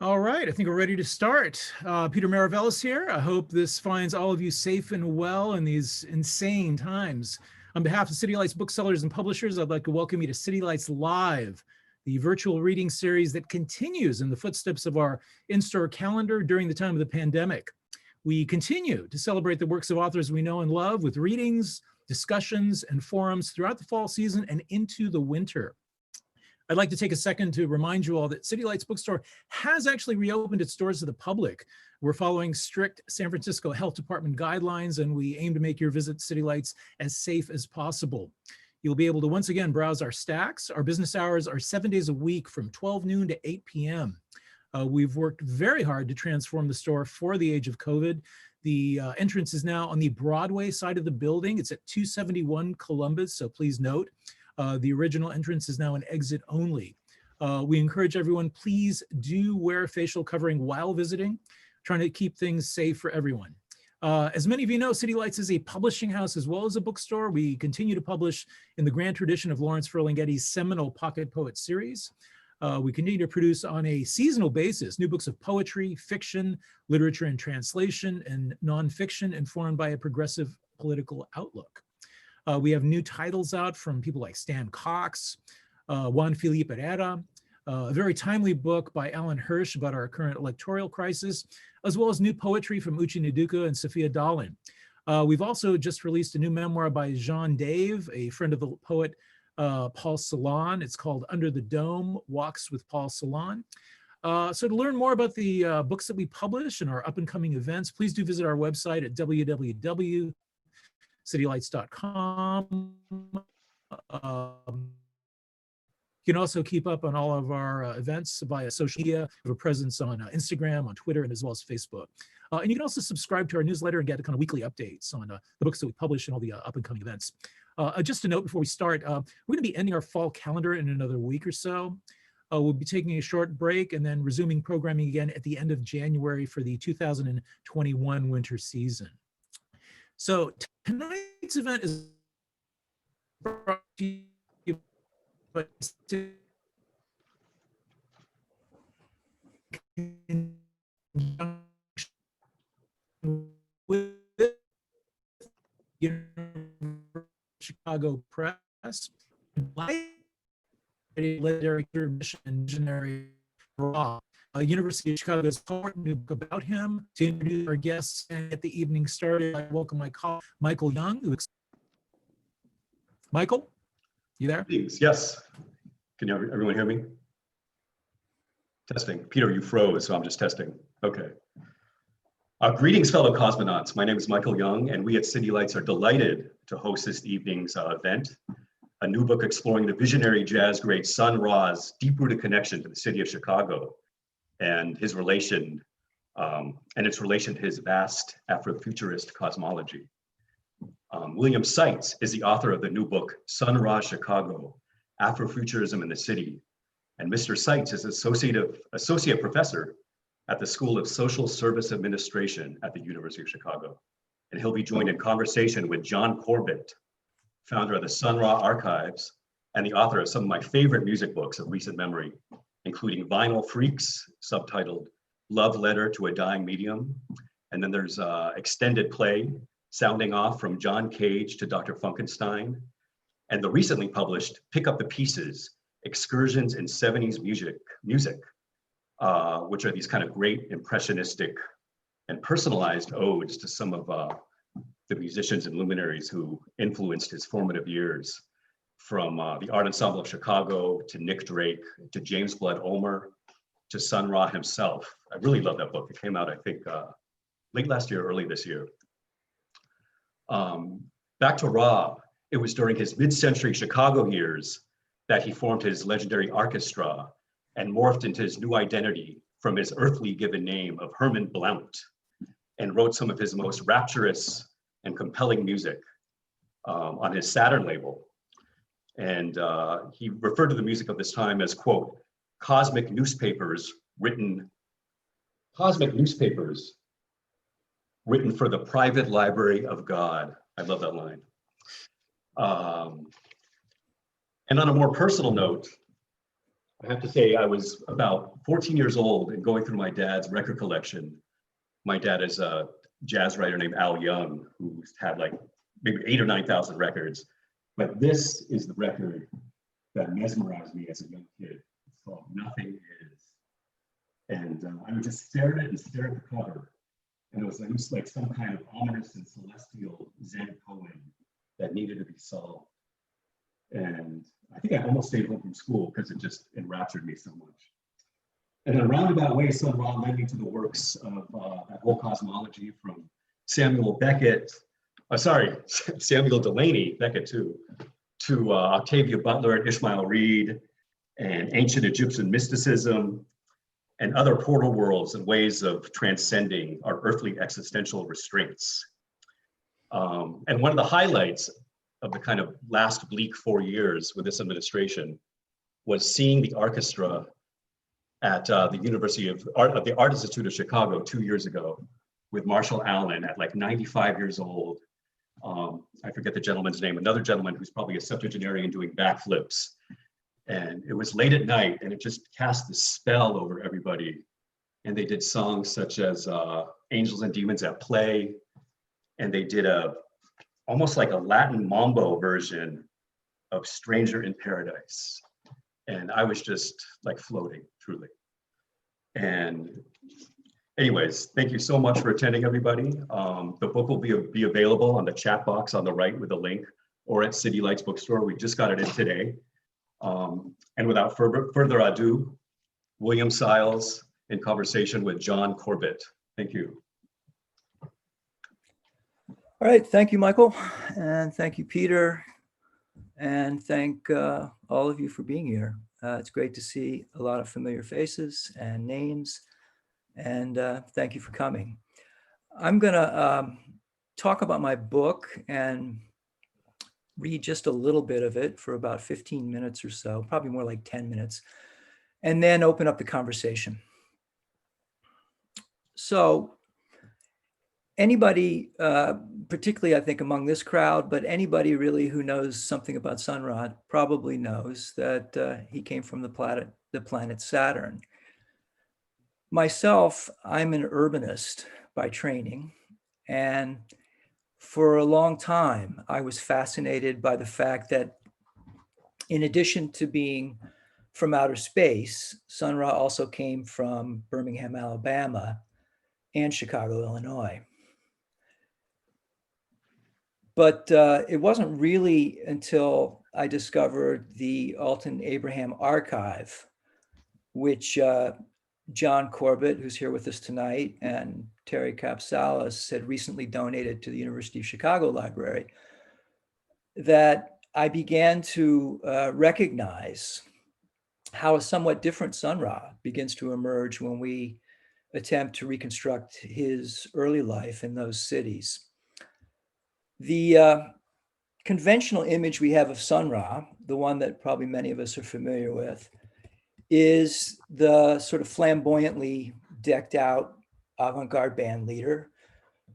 All right, I think we're ready to start. Peter Maravellis here. I hope this finds all of you safe and well in these insane times. On behalf of City Lights booksellers and publishers, I'd like to welcome you to City Lights Live, the virtual reading series that continues in the footsteps of our in-store calendar during the time of the pandemic. We continue to celebrate the works of authors we know and love with readings, discussions, and forums throughout the fall season and into the winter. I'd like to take a second to remind you all that City Lights Bookstore has actually reopened its doors to the public. We're following strict San Francisco Health Department guidelines, and we aim to make your visit to City Lights as safe as possible. You'll be able to once again browse our stacks. Our business hours are 7 days a week from 12 noon to 8 p.m. We've worked very hard to transform the store for the age of COVID. The entrance is now on the Broadway side of the building. It's at 271 Columbus, so please note. The original entrance is now an exit only. We encourage everyone, please do wear facial covering while visiting, trying to keep things safe for everyone. As many of you know, City Lights is a publishing house as well as a bookstore. We continue to publish in the grand tradition of Lawrence Ferlinghetti's seminal Pocket Poet series. We continue to produce on a seasonal basis new books of poetry, fiction, literature and translation, and nonfiction informed by a progressive political outlook. We have new titles out from people like Stan Cox, Juan Felipe Herrera, a very timely book by Alan Hirsch about our current electoral crisis, as well as new poetry from Uche Nduka and Sophia Dalin. We've also just released a new memoir by Jean Dave, a friend of the poet Paul Celan. It's called Under the Dome, Walks with Paul Celan. So to learn more about the books that we publish and our up and coming events, please do visit our website at www.citylights.com. You can also keep up on all of our events via social media. We have a presence on Instagram, on Twitter, and as well as Facebook. And you can also subscribe to our newsletter and get kind of weekly updates on the books that we publish and all the up and coming events. Just a note before we start, we're going to be ending our fall calendar in another week or so. We'll be taking a short break and then resuming programming again at the end of January for the 2021 winter season. So tonight's event is brought to you by with Chicago Press, literary visionary raw. University of Chicago's new book about him. To introduce our guests and get the evening started, I welcome my colleague, Michael Young. Michael, you there? Yes. Can everyone hear me? Testing. Peter, you froze, so I'm just testing. Okay. Greetings, fellow cosmonauts. My name is Michael Young, and we at City Lights are delighted to host this evening's event, a new book exploring the visionary jazz great Sun Ra's deep-rooted connection to the city of Chicago and his relation, and its relation to his vast Afrofuturist cosmology. William Seitz is the author of the new book, Sun Ra Chicago, Afrofuturism in the City. And Mr. Seitz is associate professor at the School of Social Service Administration at the University of Chicago. And he'll be joined in conversation with John Corbett, founder of the Sun Ra Archives and the author of some of my favorite music books of recent memory, including Vinyl Freaks, subtitled Love Letter to a Dying Medium. And then there's extended play, Sounding Off from John Cage to Dr. Funkenstein. And the recently published Pick Up the Pieces, Excursions in 70s Music, which are these kind of great impressionistic and personalized odes to some of the musicians and luminaries who influenced his formative years, from the Art Ensemble of Chicago to Nick Drake to James Blood Ulmer to Sun Ra himself. I really love that book. It came out, I think, late last year, early this year. Back to Ra, it was during his mid-century Chicago years that he formed his legendary Arkestra and morphed into his new identity from his earthly given name of Herman Blount, and wrote some of his most rapturous and compelling music on his Saturn label. And he referred to the music of this time as, quote, cosmic newspapers written for the private library of God. I love that line. And on a more personal note, I have to say, I was about 14 years old and going through my dad's record collection. My dad is a jazz writer named Al Young, who's had like maybe 8,000 or 9,000 records. But this is the record that mesmerized me as a young kid. It's called Nothing Is. And I would just stare at it and stare at the cover. And it was like some kind of ominous and celestial Zen poem that needed to be solved. And I think I almost stayed home from school because it just enraptured me so much. And in a roundabout way, Sun Ra led me to the works of that whole cosmology from Samuel Beckett, Samuel Delany, Beckett too, to Octavia Butler and Ishmael Reed, and ancient Egyptian mysticism, and other portal worlds and ways of transcending our earthly existential restraints. And one of the highlights of the kind of last bleak 4 years with this administration was seeing the Arkestra at the University of Art, the Art Institute of Chicago 2 years ago with Marshall Allen at like 95 years old. I forget the gentleman's name, another gentleman who's probably a septuagenarian doing backflips. And it was late at night and it just cast this spell over everybody. And they did songs such as Angels and Demons at Play. And they did almost like a Latin mambo version of Stranger in Paradise. And I was just like floating, truly. And anyways, thank you so much for attending, everybody. The book will be available on the chat box on the right with a link, or at City Lights Bookstore. We just got it in today. And without further ado, William Siles in conversation with John Corbett. Thank you. All right, thank you, Michael, and thank you, Peter, and thank all of you for being here. It's great to see a lot of familiar faces and names, and thank you for coming. I'm gonna talk about my book and read just a little bit of it for about 15 minutes or so, probably more like 10 minutes, and then open up the conversation. So anybody, particularly I think among this crowd, but anybody really who knows something about Sun Ra probably knows that he came from the planet Saturn. Myself, I'm an urbanist by training, and for a long time, I was fascinated by the fact that in addition to being from outer space, Sun Ra also came from Birmingham, Alabama, and Chicago, Illinois. But it wasn't really until I discovered the Alton Abraham Archive, which John Corbett, who's here with us tonight, and Terry Capsalis had recently donated to the University of Chicago Library, that I began to recognize how a somewhat different Sun Ra begins to emerge when we attempt to reconstruct his early life in those cities. The conventional image we have of Sun Ra, the one that probably many of us are familiar with, is the sort of flamboyantly decked out avant-garde band leader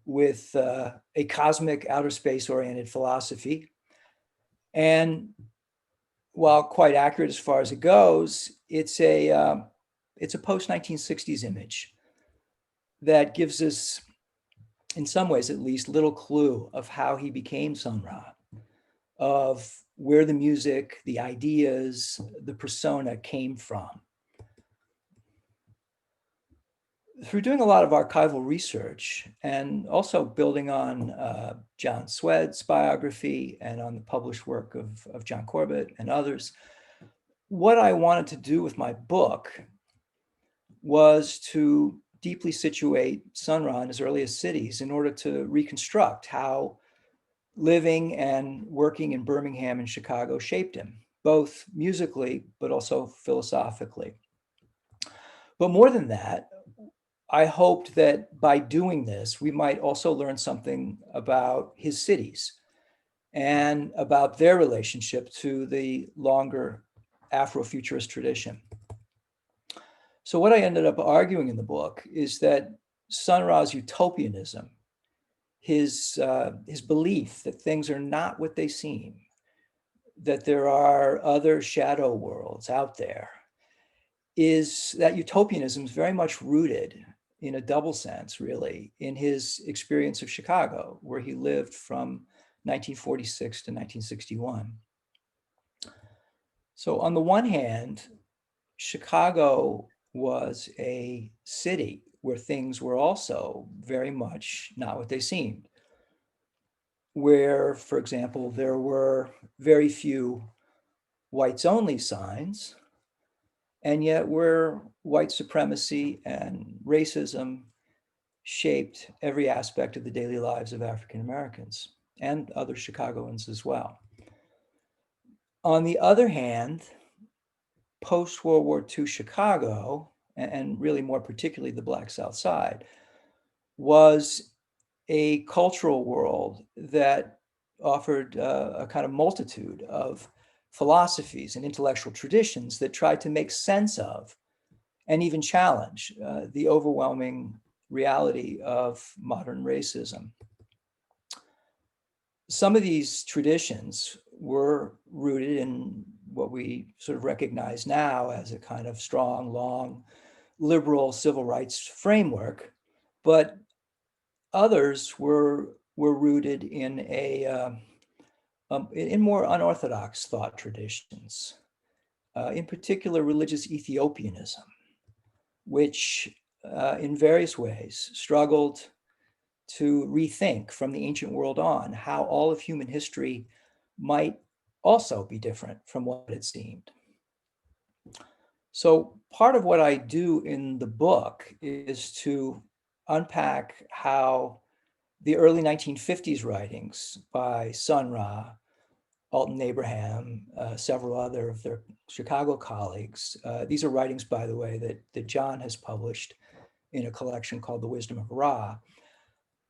with a cosmic outer space oriented philosophy. And while quite accurate as far as it goes, it's a post-1960s image that gives us, in some ways at least, little clue of how he became Sun Ra, of where the music, the ideas, the persona came from. Through doing a lot of archival research and also building on John Swed's biography and on the published work of John Corbett and others, what I wanted to do with my book was to deeply situate Sun Ra in his earliest cities in order to reconstruct how living and working in Birmingham and Chicago shaped him, both musically, but also philosophically. But more than that, I hoped that by doing this, we might also learn something about his cities and about their relationship to the longer Afrofuturist tradition. So what I ended up arguing in the book is that Sun Ra's utopianism, his belief that things are not what they seem, that there are other shadow worlds out there, is that utopianism is very much rooted in a double sense, really, in his experience of Chicago, where he lived from 1946 to 1961. So on the one hand, Chicago was a city where things were also very much not what they seemed, where, for example, there were very few whites only signs, and yet where white supremacy and racism shaped every aspect of the daily lives of African Americans and other Chicagoans as well. On the other hand, post-World War II Chicago, and really more particularly the Black South Side, was a cultural world that offered a kind of multitude of philosophies and intellectual traditions that tried to make sense of and even challenge the overwhelming reality of modern racism. Some of these traditions were rooted in what we sort of recognize now as a kind of strong, long, liberal civil rights framework, but others were rooted in in more unorthodox thought traditions, in particular religious Ethiopianism, which in various ways struggled to rethink from the ancient world on how all of human history might also be different from what it seemed. So part of what I do in the book is to unpack how the early 1950s writings by Sun Ra, Alton Abraham, several other of their Chicago colleagues. These are writings, by the way, that John has published in a collection called The Wisdom of Ra.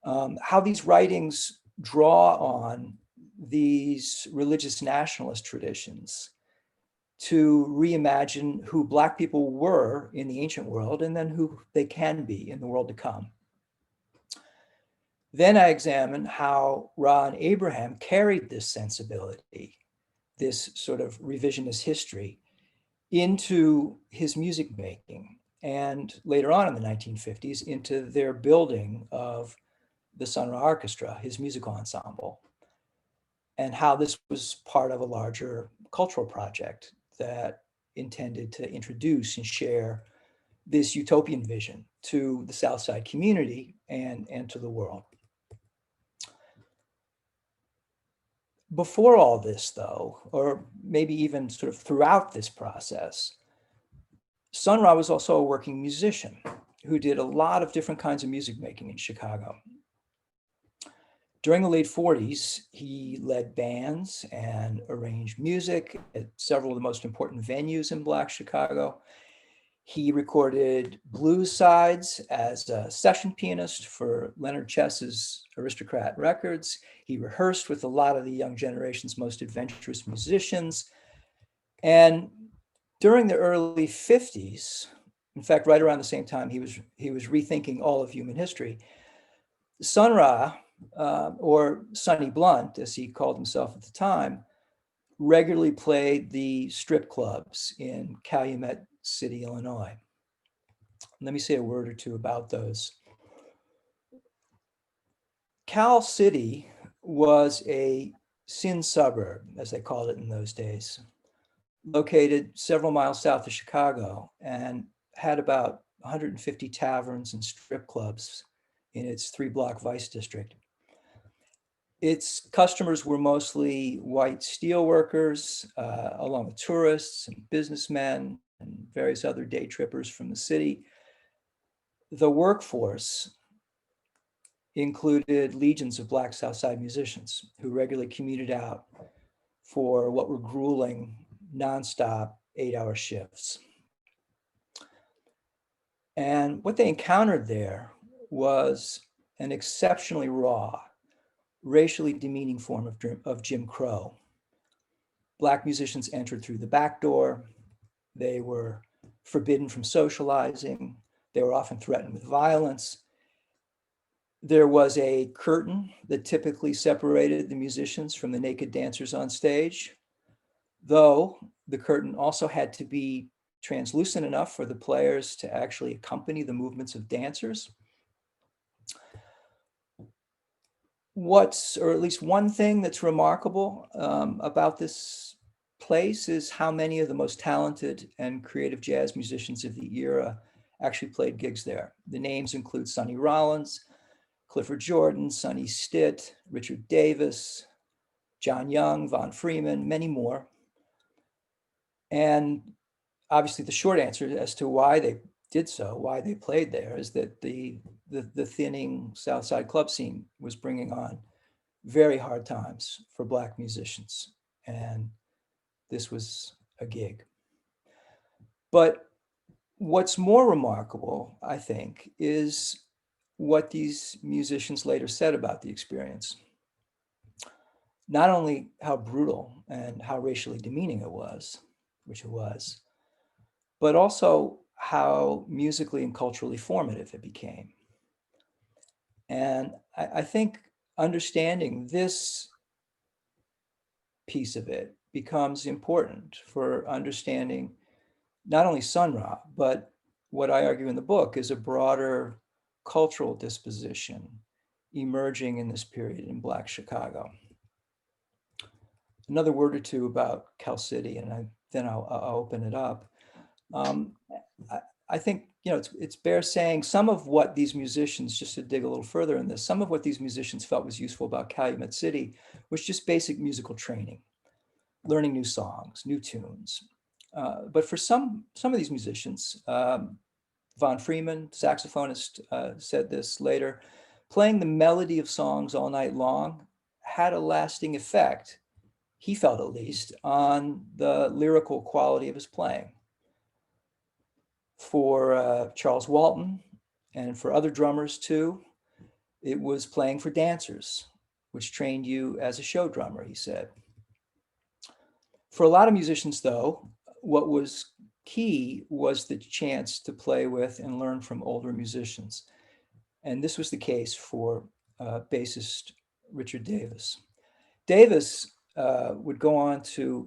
How these writings draw on these religious nationalist traditions to reimagine who Black people were in the ancient world and then who they can be in the world to come. Then I examine how Ra and Abraham carried this sensibility, this sort of revisionist history, into his music making, and later on in the 1950s, into their building of the Sun Ra Arkestra, his musical ensemble, and how this was part of a larger cultural project that intended to introduce and share this utopian vision to the South Side community and to the world. Before all this, though, or maybe even sort of throughout this process, Sun Ra was also a working musician who did a lot of different kinds of music making in Chicago. During the late 40s, he led bands and arranged music at several of the most important venues in Black Chicago. He recorded blues sides as a session pianist for Leonard Chess's Aristocrat Records. He rehearsed with a lot of the young generation's most adventurous musicians. And during the early 50s, in fact, right around the same time he was rethinking all of human history, Sun Ra, or Sonny Blount, as he called himself at the time, regularly played the strip clubs in Calumet City, Illinois. Let me say a word or two about those. Cal City was a sin suburb, as they called it in those days, located several miles south of Chicago and had about 150 taverns and strip clubs in its 3-block Vice District. Its customers were mostly white steelworkers, along with tourists and businessmen and various other day trippers from the city. The workforce included legions of Black South Side musicians who regularly commuted out for what were grueling, nonstop 8-hour shifts. And what they encountered there was an exceptionally raw, racially demeaning form of Jim Crow. Black musicians entered through the back door. They were forbidden from socializing. They were often threatened with violence. There was a curtain that typically separated the musicians from the naked dancers on stage, though the curtain also had to be translucent enough for the players to actually accompany the movements of dancers. Or at least one thing that's remarkable about this place is how many of the most talented and creative jazz musicians of the era actually played gigs there. The names include Sonny Rollins, Clifford Jordan, Sonny Stitt, Richard Davis, John Young, Von Freeman, many more. And obviously the short answer as to why they did so, why they played there, is that the thinning South Side club scene was bringing on very hard times for Black musicians. And this was a gig. But what's more remarkable, I think, is what these musicians later said about the experience. Not only how brutal and how racially demeaning it was, which it was, but also how musically and culturally formative it became. And I think understanding this piece of it becomes important for understanding not only Sun Ra, but what I argue in the book is a broader cultural disposition emerging in this period in Black Chicago. Another word or two about Cal City, and then I'll open it up. I think, it's bear saying some of what these musicians, just to dig a little further in this, some of what these musicians felt was useful about Calumet City was just basic musical training, learning new songs, new tunes. But for some of these musicians, Von Freeman, saxophonist, said this later, playing the melody of songs all night long had a lasting effect, he felt at least, on the lyrical quality of his playing. For Charles Walton and for other drummers too, it was playing for dancers, which trained you as a show drummer, he said. For a lot of musicians though, what was key was the chance to play with and learn from older musicians. And this was the case for bassist Richard Davis. Davis would go on to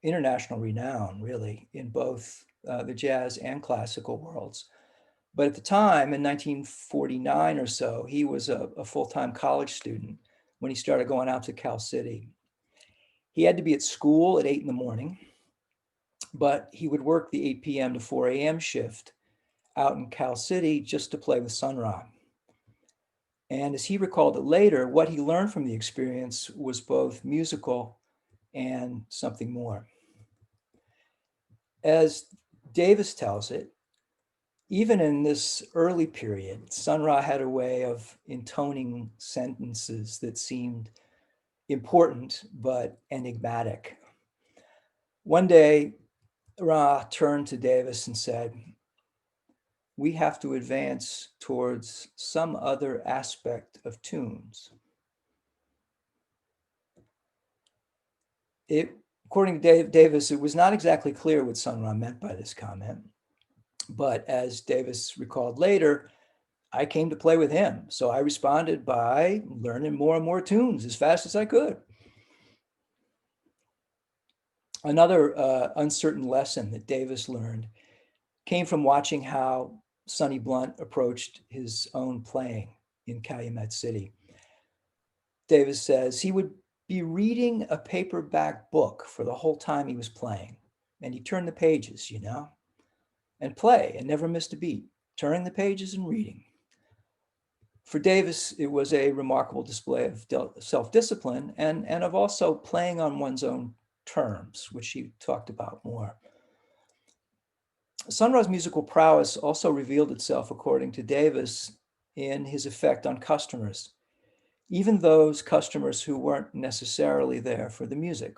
international renown, really, in both the jazz and classical worlds. But at the time, in 1949 or so, he was a full-time college student when he started going out to Cal City. He had to be at school at 8 in the morning, but he would work the 8 p.m. to 4 a.m. shift out in Cal City just to play with Sun Ra. And as he recalled it later, what he learned from the experience was both musical and something more. As Davis tells it, even in this early period, Sun Ra had a way of intoning sentences that seemed important but enigmatic. One day, Ra turned to Davis and said, "We have to advance towards some other aspect of tunes." According to Davis, it was not exactly clear what Sun Ra meant by this comment. But as Davis recalled later, I came to play with him. So I responded by learning more and more tunes as fast as I could. Another uncertain lesson that Davis learned came from watching how Sonny Blount approached his own playing in Calumet City. Davis says he would be reading a paperback book for the whole time he was playing. And he turned the pages, and play and never missed a beat, turning the pages and reading. For Davis, it was a remarkable display of self-discipline and of also playing on one's own terms, which he talked about more. Sun Ra's musical prowess also revealed itself, according to Davis, in his effect on customers, even those customers who weren't necessarily there for the music.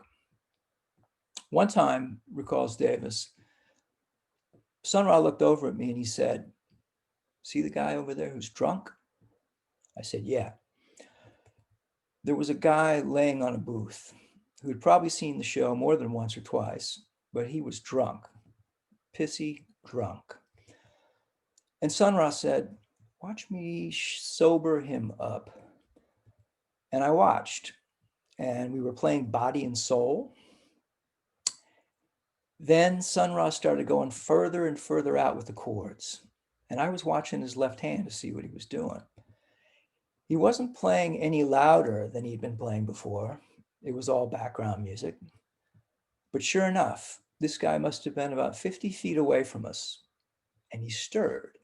One time, recalls Davis, Sun Ra looked over at me and he said, "See the guy over there who's drunk?" I said, "Yeah." There was a guy laying on a booth who had probably seen the show more than once or twice, but he was drunk, pissy drunk. And Sun Ra said, "Watch me sober him up." And I watched, and we were playing Body and Soul. Then Sun Ra started going further and further out with the chords. And I was watching his left hand to see what he was doing. He wasn't playing any louder than he'd been playing before. It was all background music. But sure enough, this guy must have been about 50 feet away from us, and he stirred.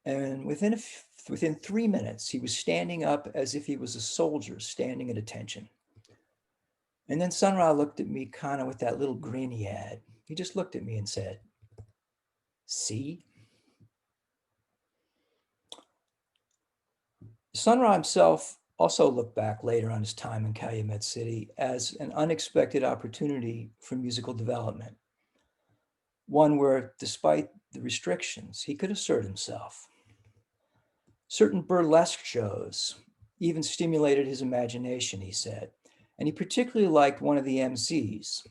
And within 3 minutes, he was standing up as if he was a soldier standing at attention. And then Sun Ra looked at me kind of with that little grin he had. He just looked at me and said, "See?" Sun Ra himself also looked back later on his time in Calumet City as an unexpected opportunity for musical development. One where, despite the restrictions, he could assert himself. Certain burlesque shows even stimulated his imagination, he said. And he particularly liked one of the MCs,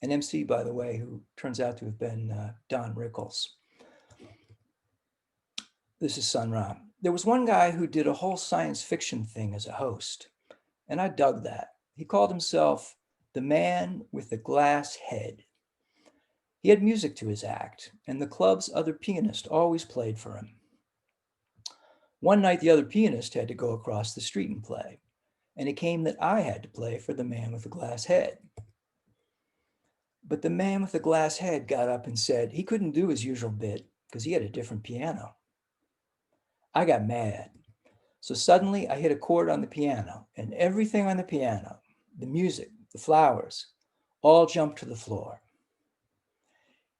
an MC, by the way, who turns out to have been Don Rickles. This is Sun Ra. There was one guy who did a whole science fiction thing as a host, and I dug that. He called himself the man with the glass head. He had music to his act, and the club's other pianist always played for him. One night, the other pianist had to go across the street and play, and it came that I had to play for the man with the glass head. But the man with the glass head got up and said he couldn't do his usual bit because he had a different piano. I got mad. So suddenly I hit a chord on the piano, and everything on the piano, the music, the flowers, all jumped to the floor.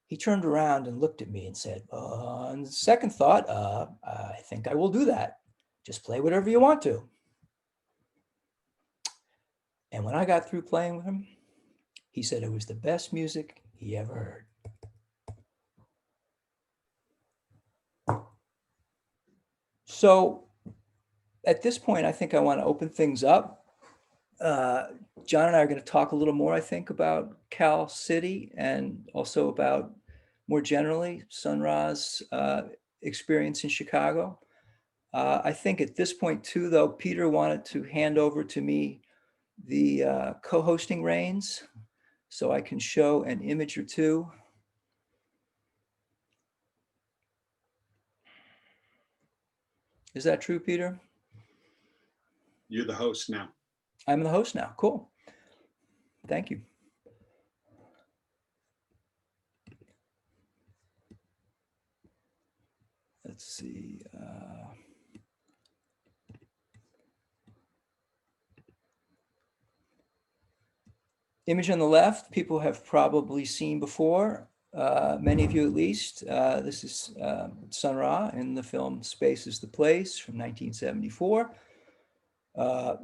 He turned around and looked at me and said, on second thought, I think I will do that. Just play whatever you want to. And when I got through playing with him, he said it was the best music he ever heard. So at this point, I think I want to open things up. John and I are going to talk a little more, I think, about Cal City and also about, more generally, Sun Ra's experience in Chicago. I think at this point, too, though, Peter wanted to hand over to me the co-hosting reins so I can show an image or two. Is that true, Peter? You're the host now. I'm the host now. Cool. Thank you. Let's see. Image on the left, people have probably seen before, many of you at least. This is Sun Ra in the film Space is the Place from 1974.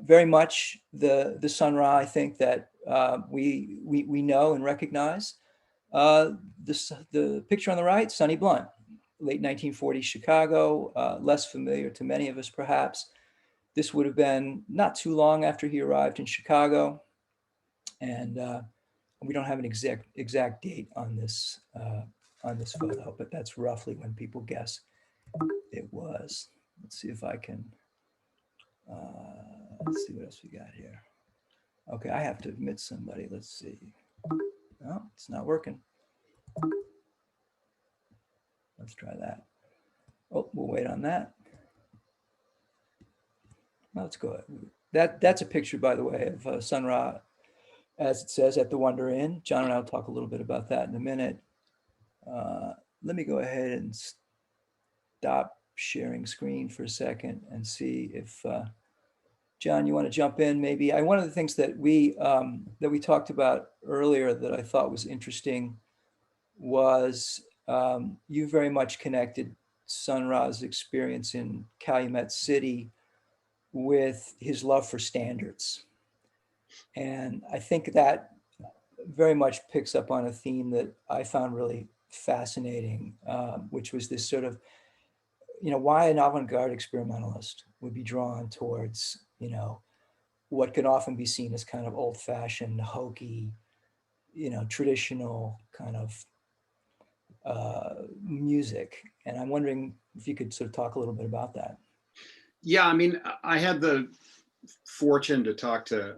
Very much the Sun Ra, I think, that we know and recognize. The picture on the right, Sonny Blount, late 1940s Chicago, less familiar to many of us perhaps. This would have been not too long after he arrived in Chicago. And we don't have an exact date on this photo, but that's roughly when people guess it was. Let's see if I can, let's see what else we got here. Okay, I have to admit somebody. Let's see. No, it's not working. Let's try that. Oh, we'll wait on that. Let's go ahead. That's a picture, by the way, of Sun Ra, as it says, at the Wonder Inn. John and I will talk a little bit about that in a minute. Let me go ahead and stop sharing screen for a second and see if, John, you want to jump in maybe? One of the things that we talked about earlier that I thought was interesting was you very much connected Sun Ra's experience in Calumet City with his love for standards. And I think that very much picks up on a theme that I found really fascinating, which was this sort of, why an avant-garde experimentalist would be drawn towards, what can often be seen as kind of old-fashioned, hokey, traditional kind of music. And I'm wondering if you could sort of talk a little bit about that. Yeah, I mean, I had the fortune to talk to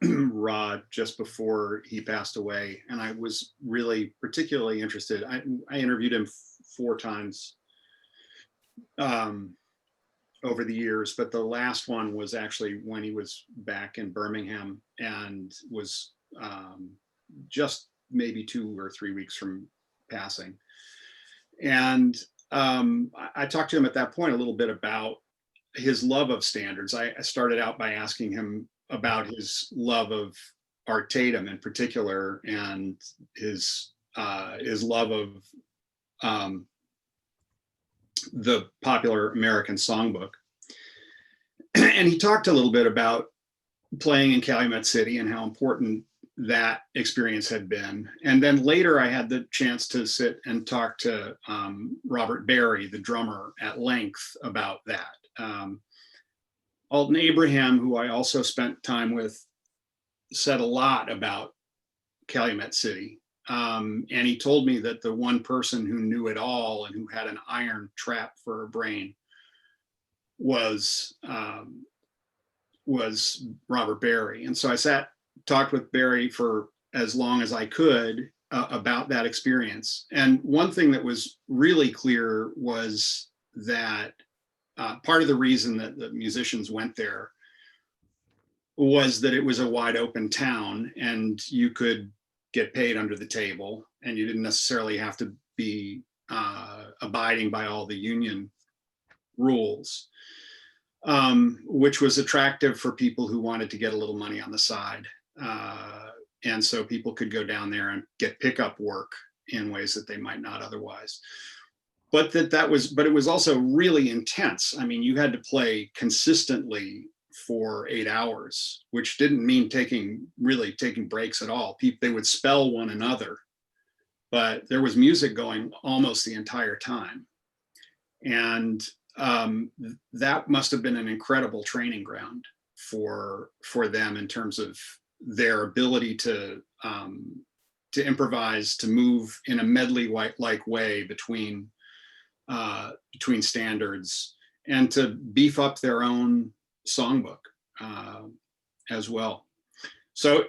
Rod just before he passed away, and I was really particularly interested. I interviewed him 4 times over the years, but the last one was actually when he was back in Birmingham and was just maybe 2 or 3 weeks from passing. And I talked to him at that point a little bit about his love of standards. I started out by asking him about his love of Art Tatum in particular, and his love of the popular American songbook. And he talked a little bit about playing in Calumet City and how important that experience had been. And then later I had the chance to sit and talk to Robert Barry, the drummer, at length about that. Alton Abraham, who I also spent time with, said a lot about Calumet City. And he told me that the one person who knew it all and who had an iron trap for a brain was Robert Barry. And so I talked with Barry for as long as I could about that experience. And one thing that was really clear was that part of the reason that the musicians went there was that it was a wide open town and you could get paid under the table, and you didn't necessarily have to be abiding by all the union rules, which was attractive for people who wanted to get a little money on the side. And so people could go down there and get pickup work in ways that they might not otherwise. But it was also really intense. I mean, you had to play consistently for 8 hours, which didn't mean taking breaks at all. They would spell one another, but there was music going almost the entire time. And that must have been an incredible training ground for them in terms of their ability to improvise, to move in a medley-like way between standards, and to beef up their own songbook as well. So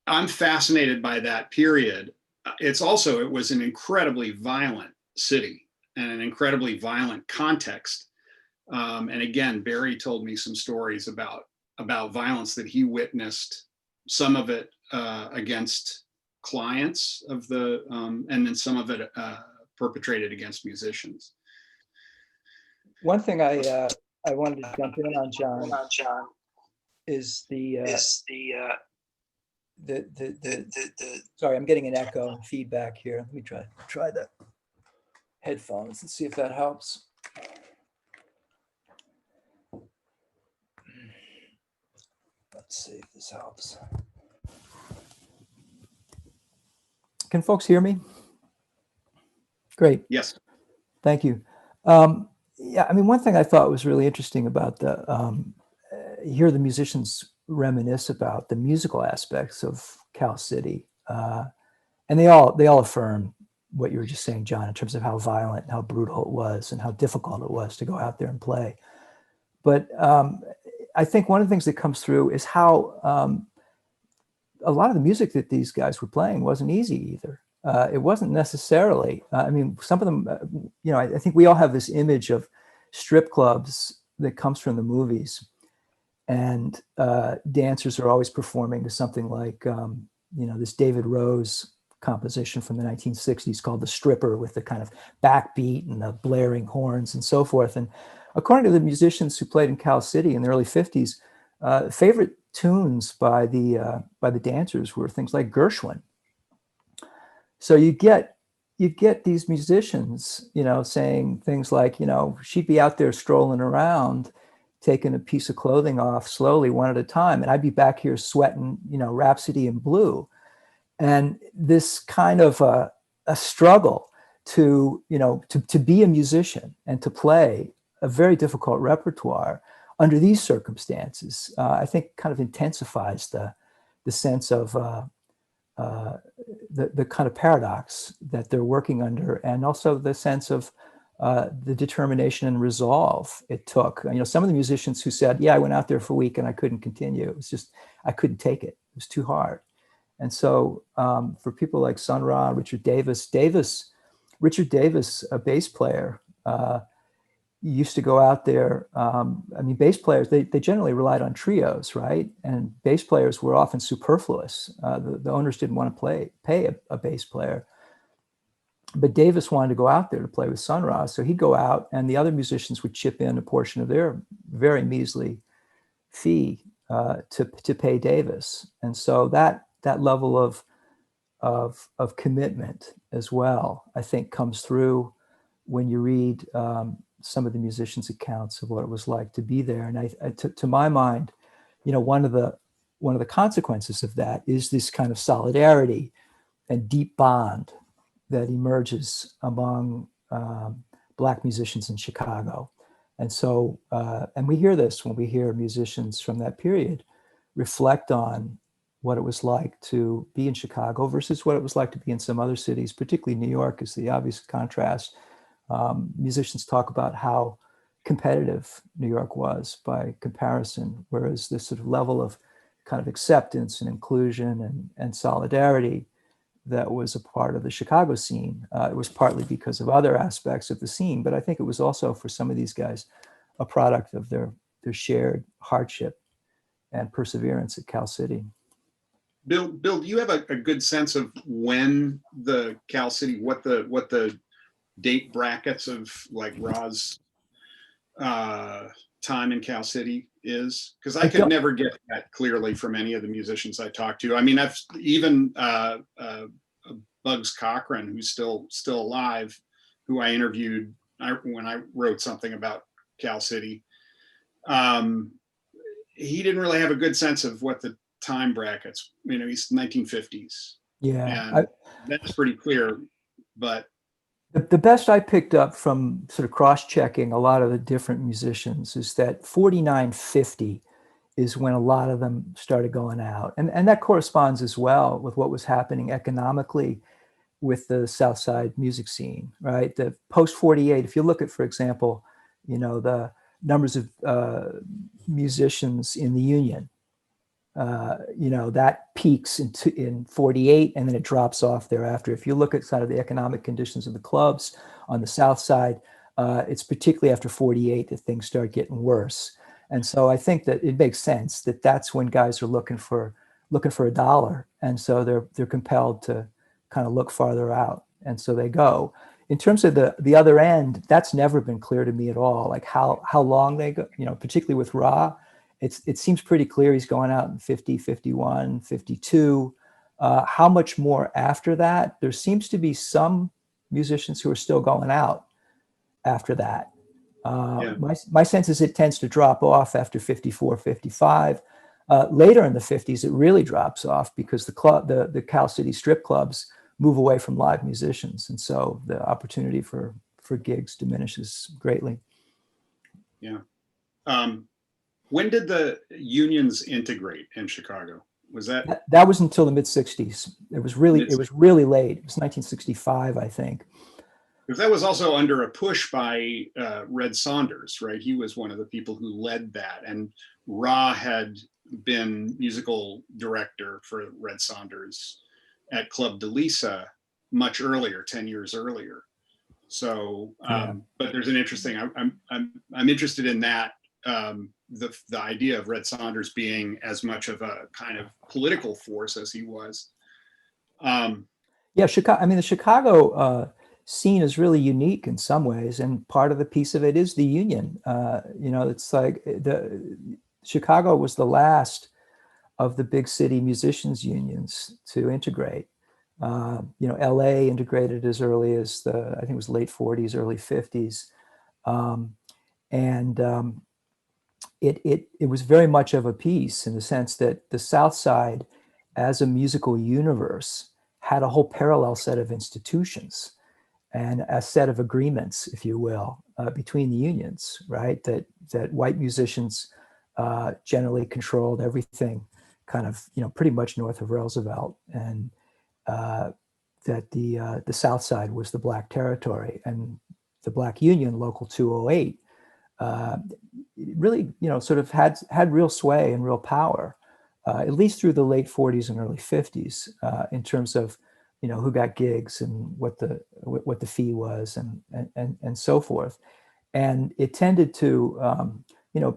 I'm fascinated by that period. It was an incredibly violent city and an incredibly violent context. And again, Barry told me some stories about violence that he witnessed, some of it against clients of and then some of it perpetrated against musicians. One thing I wanted to jump in on, John, is sorry, I'm getting an echo and feedback here. Let me try the headphones and see if that helps. Let's see if this helps. Can folks hear me? Great. Yes. Thank you. Yeah, I mean, one thing I thought was really interesting about hear the musicians reminisce about the musical aspects of Cal City, and they all affirm what you were just saying, John, in terms of how violent and how brutal it was and how difficult it was to go out there and play. But I think one of the things that comes through is how a lot of the music that these guys were playing wasn't easy either. It wasn't necessarily, I mean, some of them, I think we all have this image of strip clubs that comes from the movies, and dancers are always performing to something like, this David Rose composition from the 1960s called The Stripper, with the kind of backbeat and the blaring horns and so forth. And according to the musicians who played in Cal City in the early 50s, favorite tunes by the dancers were things like Gershwin. So you get these musicians, saying things like, she'd be out there strolling around, taking a piece of clothing off slowly, one at a time, and I'd be back here sweating, Rhapsody in Blue. And this kind of a struggle to be a musician and to play a very difficult repertoire under these circumstances, I think kind of intensifies the sense of the kind of paradox that they're working under, and also the sense of the determination and resolve it took. You know, some of the musicians who said, yeah, I went out there for a week and I couldn't continue. It was just, I couldn't take it. It was too hard. And so for people like Sun Ra, Richard Davis, Richard Davis, a bass player, used to go out there. I mean, bass players, they generally relied on trios, right? And bass players were often superfluous. The owners didn't want to pay a bass player. But Davis wanted to go out there to play with Sun Ra. So he'd go out and the other musicians would chip in a portion of their very measly fee to pay Davis. And so that level of commitment as well, I think, comes through when you read some of the musicians' accounts of what it was like to be there. And to my mind, you know, one of the consequences of that is this kind of solidarity and deep bond that emerges among Black musicians in Chicago. And so, and we hear this when we hear musicians from that period reflect on what it was like to be in Chicago versus what it was like to be in some other cities, particularly New York is the obvious contrast. Musicians talk about how competitive New York was by comparison, whereas this sort of level of kind of acceptance and inclusion and solidarity that was a part of the Chicago scene. It was partly because of other aspects of the scene, but I think it was also for some of these guys a product of their shared hardship and perseverance at Cal City. Bill, do you have a good sense of when the Cal City, what the date brackets of like Ra's time in Cal City is? Because I could never get that clearly from any of the musicians I talked to. I mean, I've even Bugs Cochran, who's still alive, who I interviewed when I wrote something about Cal City. He didn't really have a good sense of what the time brackets. You know, he's 1950s. Yeah, and that's pretty clear. But the best I picked up from sort of cross-checking a lot of the different musicians is that 49-50 is when a lot of them started going out. And that corresponds as well with what was happening economically with the South Side music scene, right? The post-48, if you look at, for example, you know, the numbers of musicians in the Union, you know, that peaks in 48 and then it drops off thereafter. If you look at sort of the economic conditions of the clubs on the South Side, it's particularly after 48 that things start getting worse. And so I think that it makes sense that that's when guys are looking for a dollar. And so they're compelled to kind of look farther out. And so they go. In terms of the other end, that's never been clear to me at all. Like how long they go, you know, particularly with Ra, it seems pretty clear he's going out in 50, 51, 52. How much more after that? There seems to be some musicians who are still going out after that. My sense is it tends to drop off after 54, 55. Later in the 50s, it really drops off because the Cal City strip clubs move away from live musicians. And so the opportunity for gigs diminishes greatly. Yeah. When did the unions integrate in Chicago? Was that was until the mid 60s. It was really late. It was 1965, I think. Because that was also under a push by Red Saunders, right? He was one of the people who led that. And Ra had been musical director for Red Saunders at Club de Lisa much earlier, 10 years earlier. So, but there's an interesting, I'm interested in that, the idea of Red Saunders being as much of a kind of political force as he was. Chicago, I mean, the Chicago scene is really unique in some ways. And part of the piece of it is the union. You know, it's like Chicago was the last of the big city musicians unions to integrate. You know, LA integrated as early as I think it was late 40s, early 50s. It was very much of a piece in the sense that the South Side as a musical universe had a whole parallel set of institutions and a set of agreements, if you will, between the unions, right? That white musicians generally controlled everything kind of, you know, pretty much north of Roosevelt, and that the South Side was the Black territory, and the Black Union, Local 208, really, sort of had real sway and real power, at least through the late 40s and early 50s, in terms of, who got gigs and what the fee was and so forth. And it tended to,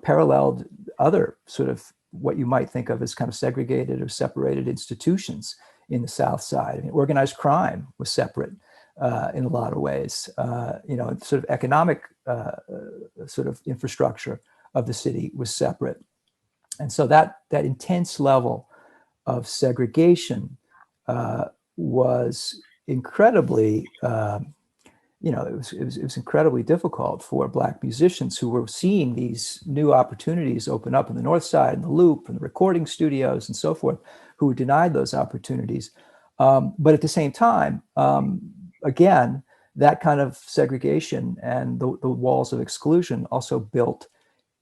paralleled other sort of what you might think of as kind of segregated or separated institutions in the South Side. I mean, organized crime was separate in a lot of ways. Sort of economic sort of infrastructure of the city was separate. And so that intense level of segregation was incredibly, it was incredibly difficult for Black musicians who were seeing these new opportunities open up in the North Side and the Loop and the recording studios and so forth, who were denied those opportunities. But at the same time, again, that kind of segregation and the walls of exclusion also built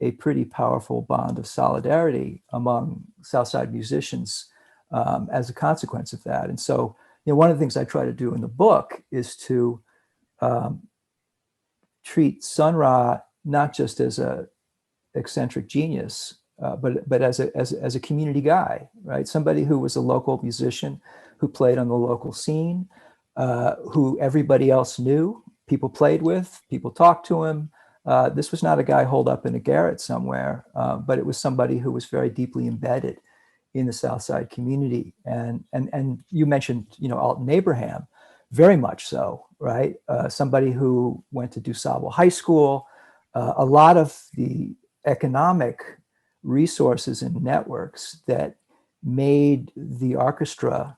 a pretty powerful bond of solidarity among Southside musicians as a consequence of that. And so, one of the things I try to do in the book is to treat Sun Ra not just as a eccentric genius, but as a community guy, right? Somebody who was a local musician, who played on the local scene, who everybody else knew, people played with, people talked to him. This was not a guy holed up in a garret somewhere, but it was somebody who was very deeply embedded in the South Side community. And you mentioned, Alton Abraham, very much so, right? Somebody who went to DuSable High School. A lot of the economic resources and networks that made the Arkestra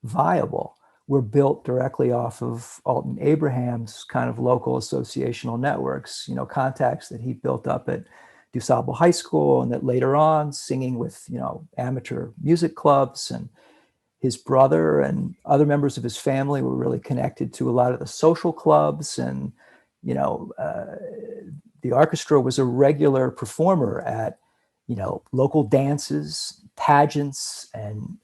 viable were built directly off of Alton Abraham's kind of local associational networks, contacts that he built up at DuSable High School, and that later on singing with, amateur music clubs. And his brother and other members of his family were really connected to a lot of the social clubs. And, the Arkestra was a regular performer at, local dances, pageants, and,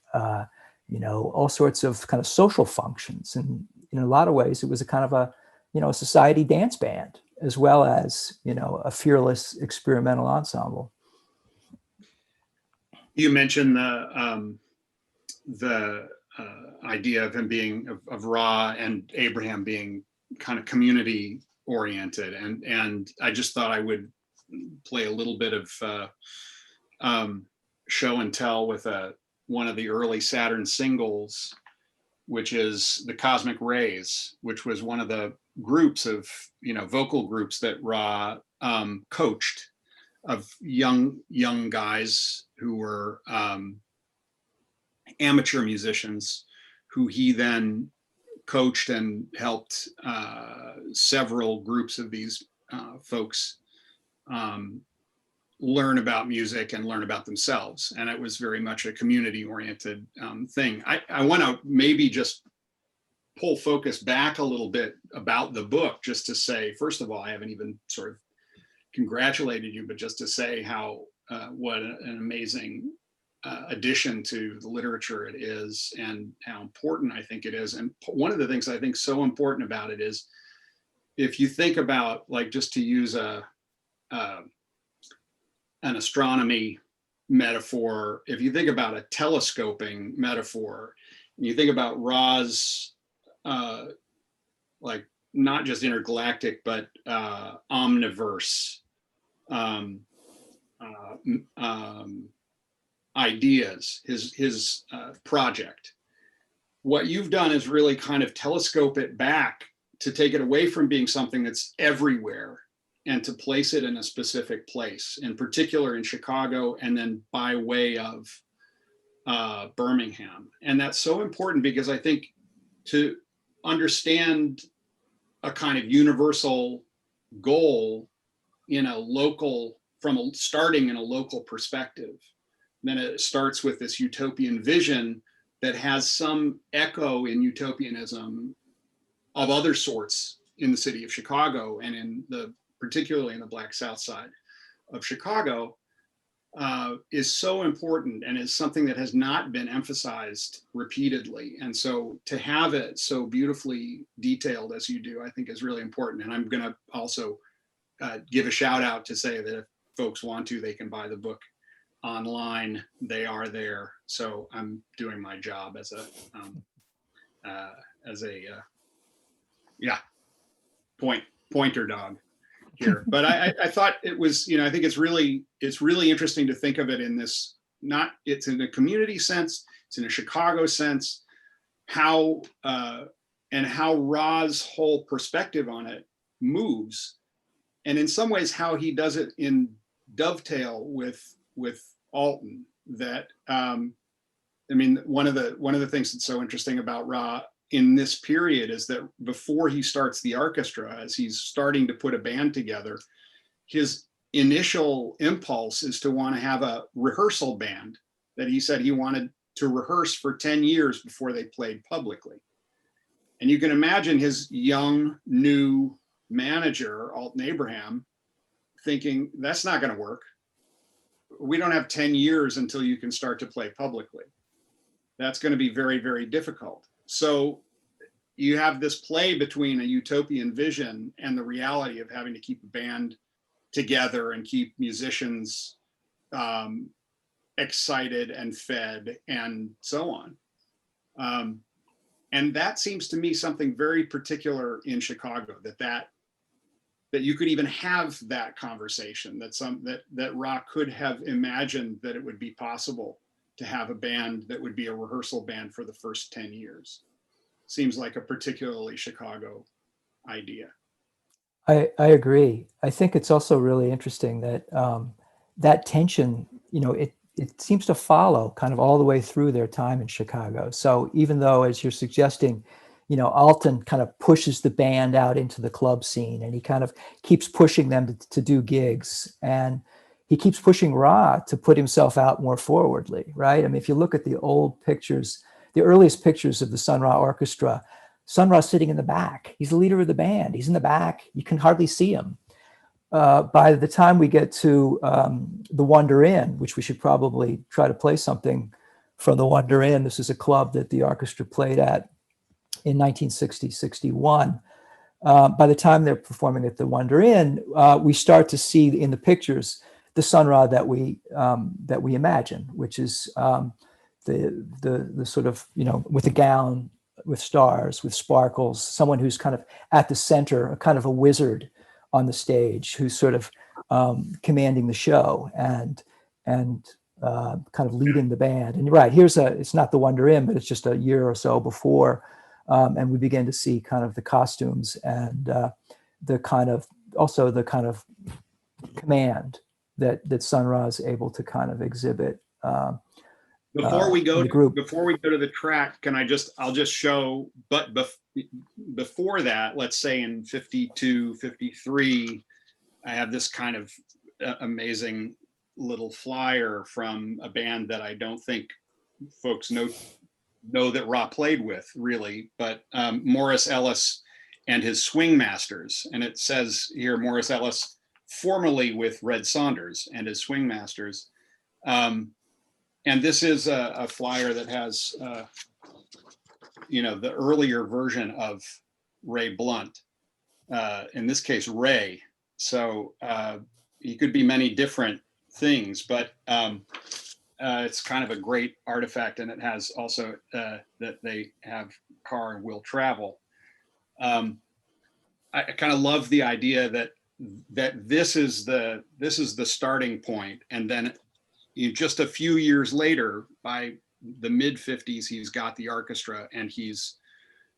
all sorts of kind of social functions. And in a lot of ways, it was a kind of a, a society dance band, as well as, a fearless experimental ensemble. You mentioned the idea of him being of Ra and Abraham being kind of community oriented, and I just thought I would play a little bit of show and tell with one of the early Saturn singles, which is the Cosmic Rays, which was one of the groups of vocal groups that Ra coached, of young guys who were amateur musicians, who he then coached and helped several groups of these folks learn about music and learn about themselves. And it was very much a community-oriented thing. I want to maybe just pull focus back a little bit about the book, just to say, first of all, I haven't even sort of congratulated you, but just to say how what an amazing addition to the literature it is, and how important I think it is. And one of the things I think so important about it is, if you think about, like, just to use an astronomy metaphor, if you think about a telescoping metaphor, and you think about Ra's like not just intergalactic, but omniverse ideas, his project. What you've done is really kind of telescope it back to take it away from being something that's everywhere and to place it in a specific place, in particular in Chicago, and then by way of Birmingham. And that's so important, because I think to understand a kind of universal goal in a local, starting in a local perspective, then it starts with this utopian vision that has some echo in utopianism of other sorts in the city of Chicago, and particularly in the Black South Side of Chicago. is so important and is something that has not been emphasized repeatedly. And so to have it so beautifully detailed as you do, I think is really important. And I'm going to also give a shout out to say that if folks want to, they can buy the book online. They are there. So I'm doing my job as a pointer dog here. But I thought it was, I think it's really interesting to think of it in this, it's in a community sense, it's in a Chicago sense, how Ra's whole perspective on it moves. And in some ways, how he does it in dovetail with Alton. That one of the things that's so interesting about Ra in this period is that before he starts the Arkestra, as he's starting to put a band together, his initial impulse is to want to have a rehearsal band that he said he wanted to rehearse for 10 years before they played publicly. And you can imagine his young, new manager, Alton Abraham, thinking, that's not going to work. We don't have 10 years until you can start to play publicly. That's going to be very, very difficult. So you have this play between a utopian vision and the reality of having to keep a band together and keep musicians excited and fed and so on. And that seems to me something very particular in Chicago, that you could even have that conversation, that Ra could have imagined that it would be possible to have a band that would be a rehearsal band for the first 10 years. Seems like a particularly Chicago idea. I agree. I think it's also really interesting that that tension, it seems to follow kind of all the way through their time in Chicago. So even though, as you're suggesting, Alton kind of pushes the band out into the club scene, and he kind of keeps pushing them to do gigs, and he keeps pushing Ra to put himself out more forwardly, right? I mean, if you look at the old pictures, the earliest pictures of the Sun Ra Orchestra, Sun Ra's sitting in the back. He's the leader of the band. He's in the back. You can hardly see him. By the time we get to the Wonder Inn, which we should probably try to play something from the Wonder Inn. This is a club that the orchestra played at in 1960-61. By the time they're performing at the Wonder Inn, we start to see in the pictures the Sun Ra that we imagine, which is the sort of, with a gown, with stars, with sparkles, someone who's kind of at the center, a kind of a wizard on the stage, who's sort of commanding the show and kind of leading the band. And right, it's not the Wonder Inn, but it's just a year or so before. And we begin to see kind of the costumes and the kind of command that Sun Ra is able to kind of exhibit. Before we go to the track, I'll just show, but before that, let's say in 52, 53, I have this kind of amazing little flyer from a band that I don't think folks know that Ra played with, really, but Morris Ellis and his Swing Masters. And it says here, Morris Ellis, formerly with Red Saunders and his Swing Masters. And this is a flyer that has, the earlier version of Ray Blunt, in this case, Ray. So he could be many different things, but it's kind of a great artifact, and it has also that they have car and will travel. I kind of love the idea that this is the starting point, and then just a few years later, by the mid 50s, he's got the orchestra, and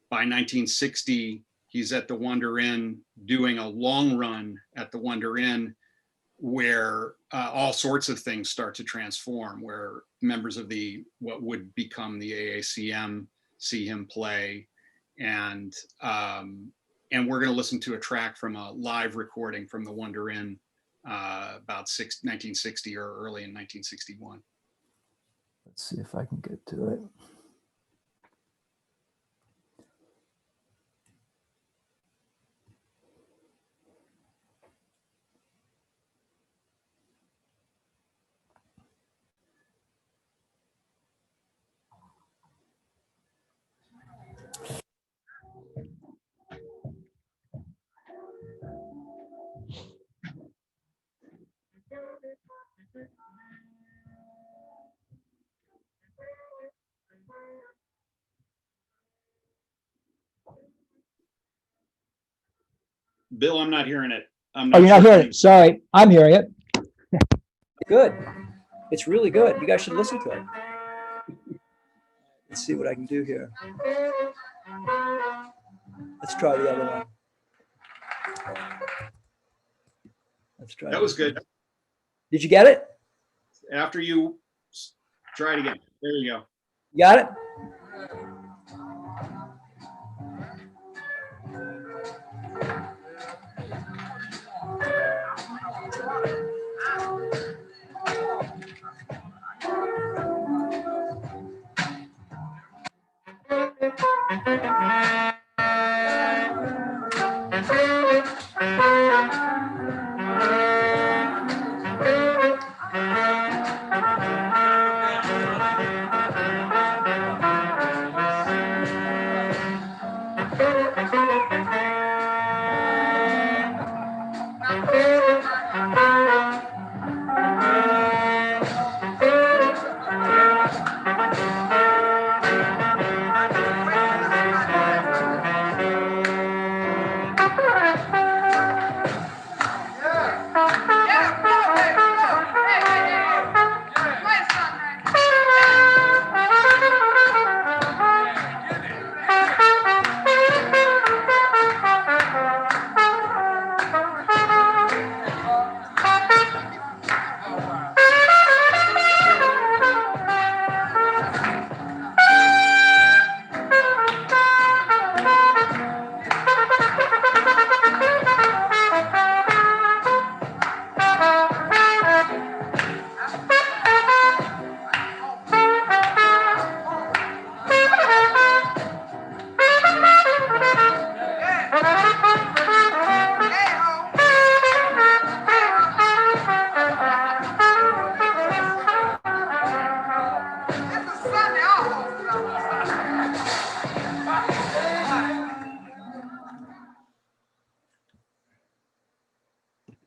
by 1960, he's at the Wonder Inn doing a long run at the Wonder Inn, where all sorts of things start to transform, where members of what would become the AACM see him play. And we're going to listen to a track from a live recording from the Wonder Inn about 1960 or early in 1961. Let's see if I can get to it. Bill, I'm not hearing it. I'm Oh, you're not sure hearing it. Sorry, I'm hearing it. Good. It's really good. You guys should listen to it. Let's see what I can do here. Let's try the other one. Let's try. That was this one. good. Did you get it? After you try it again. There you go. You got it?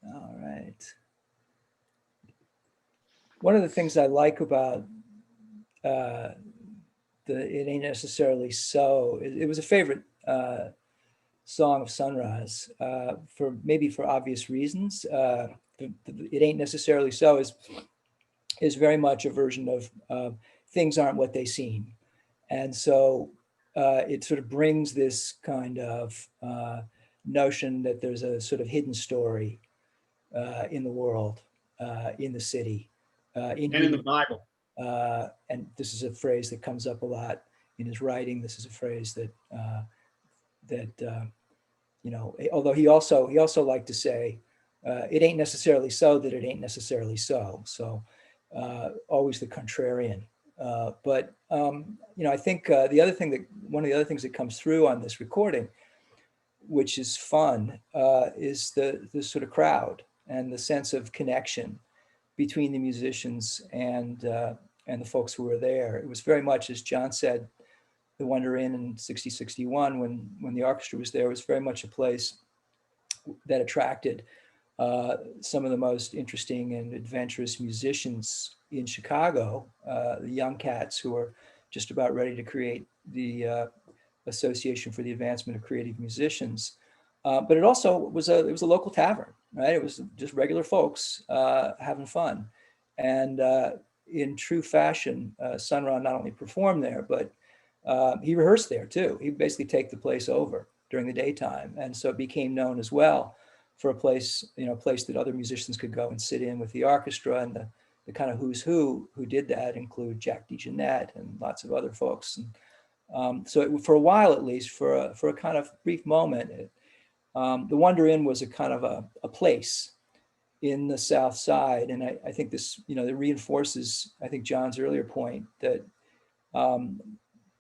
All right. One of the things I like about It Ain't Necessarily So, it was a favorite song of Sunrise for maybe for obvious reasons. It Ain't Necessarily So is very much a version of things aren't what they seem. And so it sort of brings this kind of notion that there's a sort of hidden story in the world, in the city, And in the Bible. and this is a phrase that comes up a lot in his writing. This is a phrase that you know, although he also liked to say, it ain't necessarily so that it ain't necessarily so. So always the contrarian. But you know, I think one of the other things that comes through on this recording, which is fun, is the sort of crowd and the sense of connection between the musicians and the folks who were there. It was very much, as John said, the Wonder Inn in 60-61, when the orchestra was there, was very much a place that attracted some of the most interesting and adventurous musicians in Chicago, the young cats who were just about ready to create the Association for the Advancement of Creative Musicians. But it also was it was a local tavern, right? It was just regular folks having fun. And in true fashion, Sun Ra not only performed there, but he rehearsed there too. He'd basically take the place over during the daytime. And so it became known as well for a place, you know, a place that other musicians could go and sit in with the orchestra. And the kind of who's who did that include Jack DeJohnette and lots of other folks. And so for a while, at least, for a kind of brief moment, the Wonder Inn was a kind of a place in the South Side. And I think this, you know, that reinforces, I think, John's earlier point that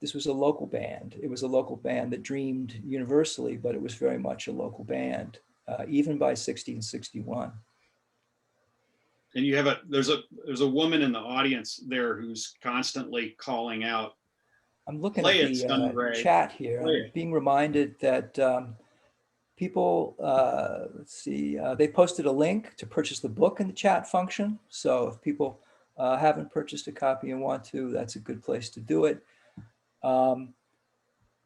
this was a local band. It was a local band that dreamed universally, but it was very much a local band, even by 60 and 61. And you have there's a woman in the audience there who's constantly calling out. I'm looking Play at it, the Sunray. chat here. Play I'm it. being reminded that people, let's see, they posted a link to purchase the book in the chat function. So if people haven't purchased a copy and want to, that's a good place to do it.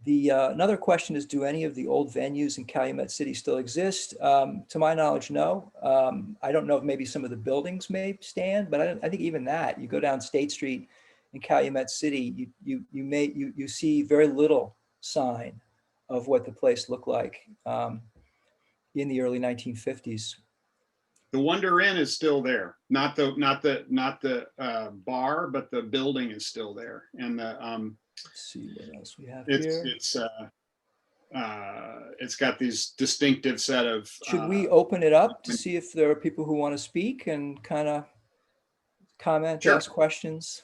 Another question is, do any of the old venues in Calumet City still exist? To my knowledge, no. I don't know if maybe some of the buildings may stand, but I think even that, you go down State Street in Calumet City, you see very little sign of what the place looked like in the early 1950s. The Wonder Inn is still there, not the bar, but the building is still there. And the Let's see what else we have here. It's got these distinctive set of. Should we open it up to see if there are people who want to speak and kind of comment, Sure. ask questions?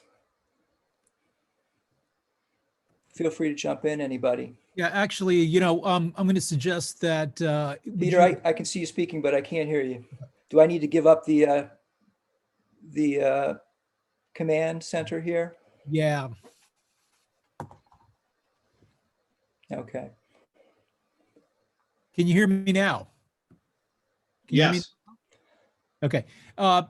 Feel free to jump in, anybody. Yeah, actually, you know, I'm going to suggest that. Peter, I can see you speaking, but I can't hear you. Do I need to give up the command center here? Yeah. Okay. Can you hear me now? Can you hear me? Yes. Okay.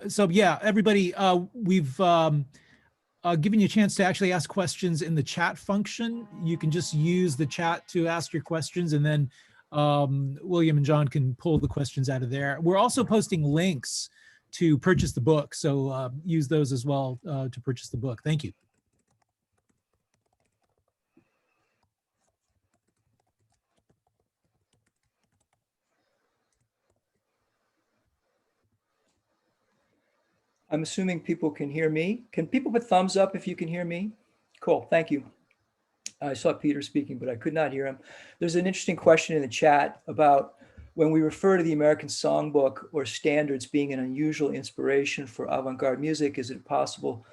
So yeah, everybody, we've given you a chance to actually ask questions in the chat function. You can just use the chat to ask your questions, and then William and John can pull the questions out of there. We're also posting links to purchase the book, so use those as well to purchase the book. Thank you. I'm assuming people can hear me. Can people put thumbs up if you can hear me? Cool, thank you. I saw Peter speaking, but I could not hear him. There's an interesting question in the chat about when we refer to the American Songbook or standards being an unusual inspiration for avant-garde music, is it possible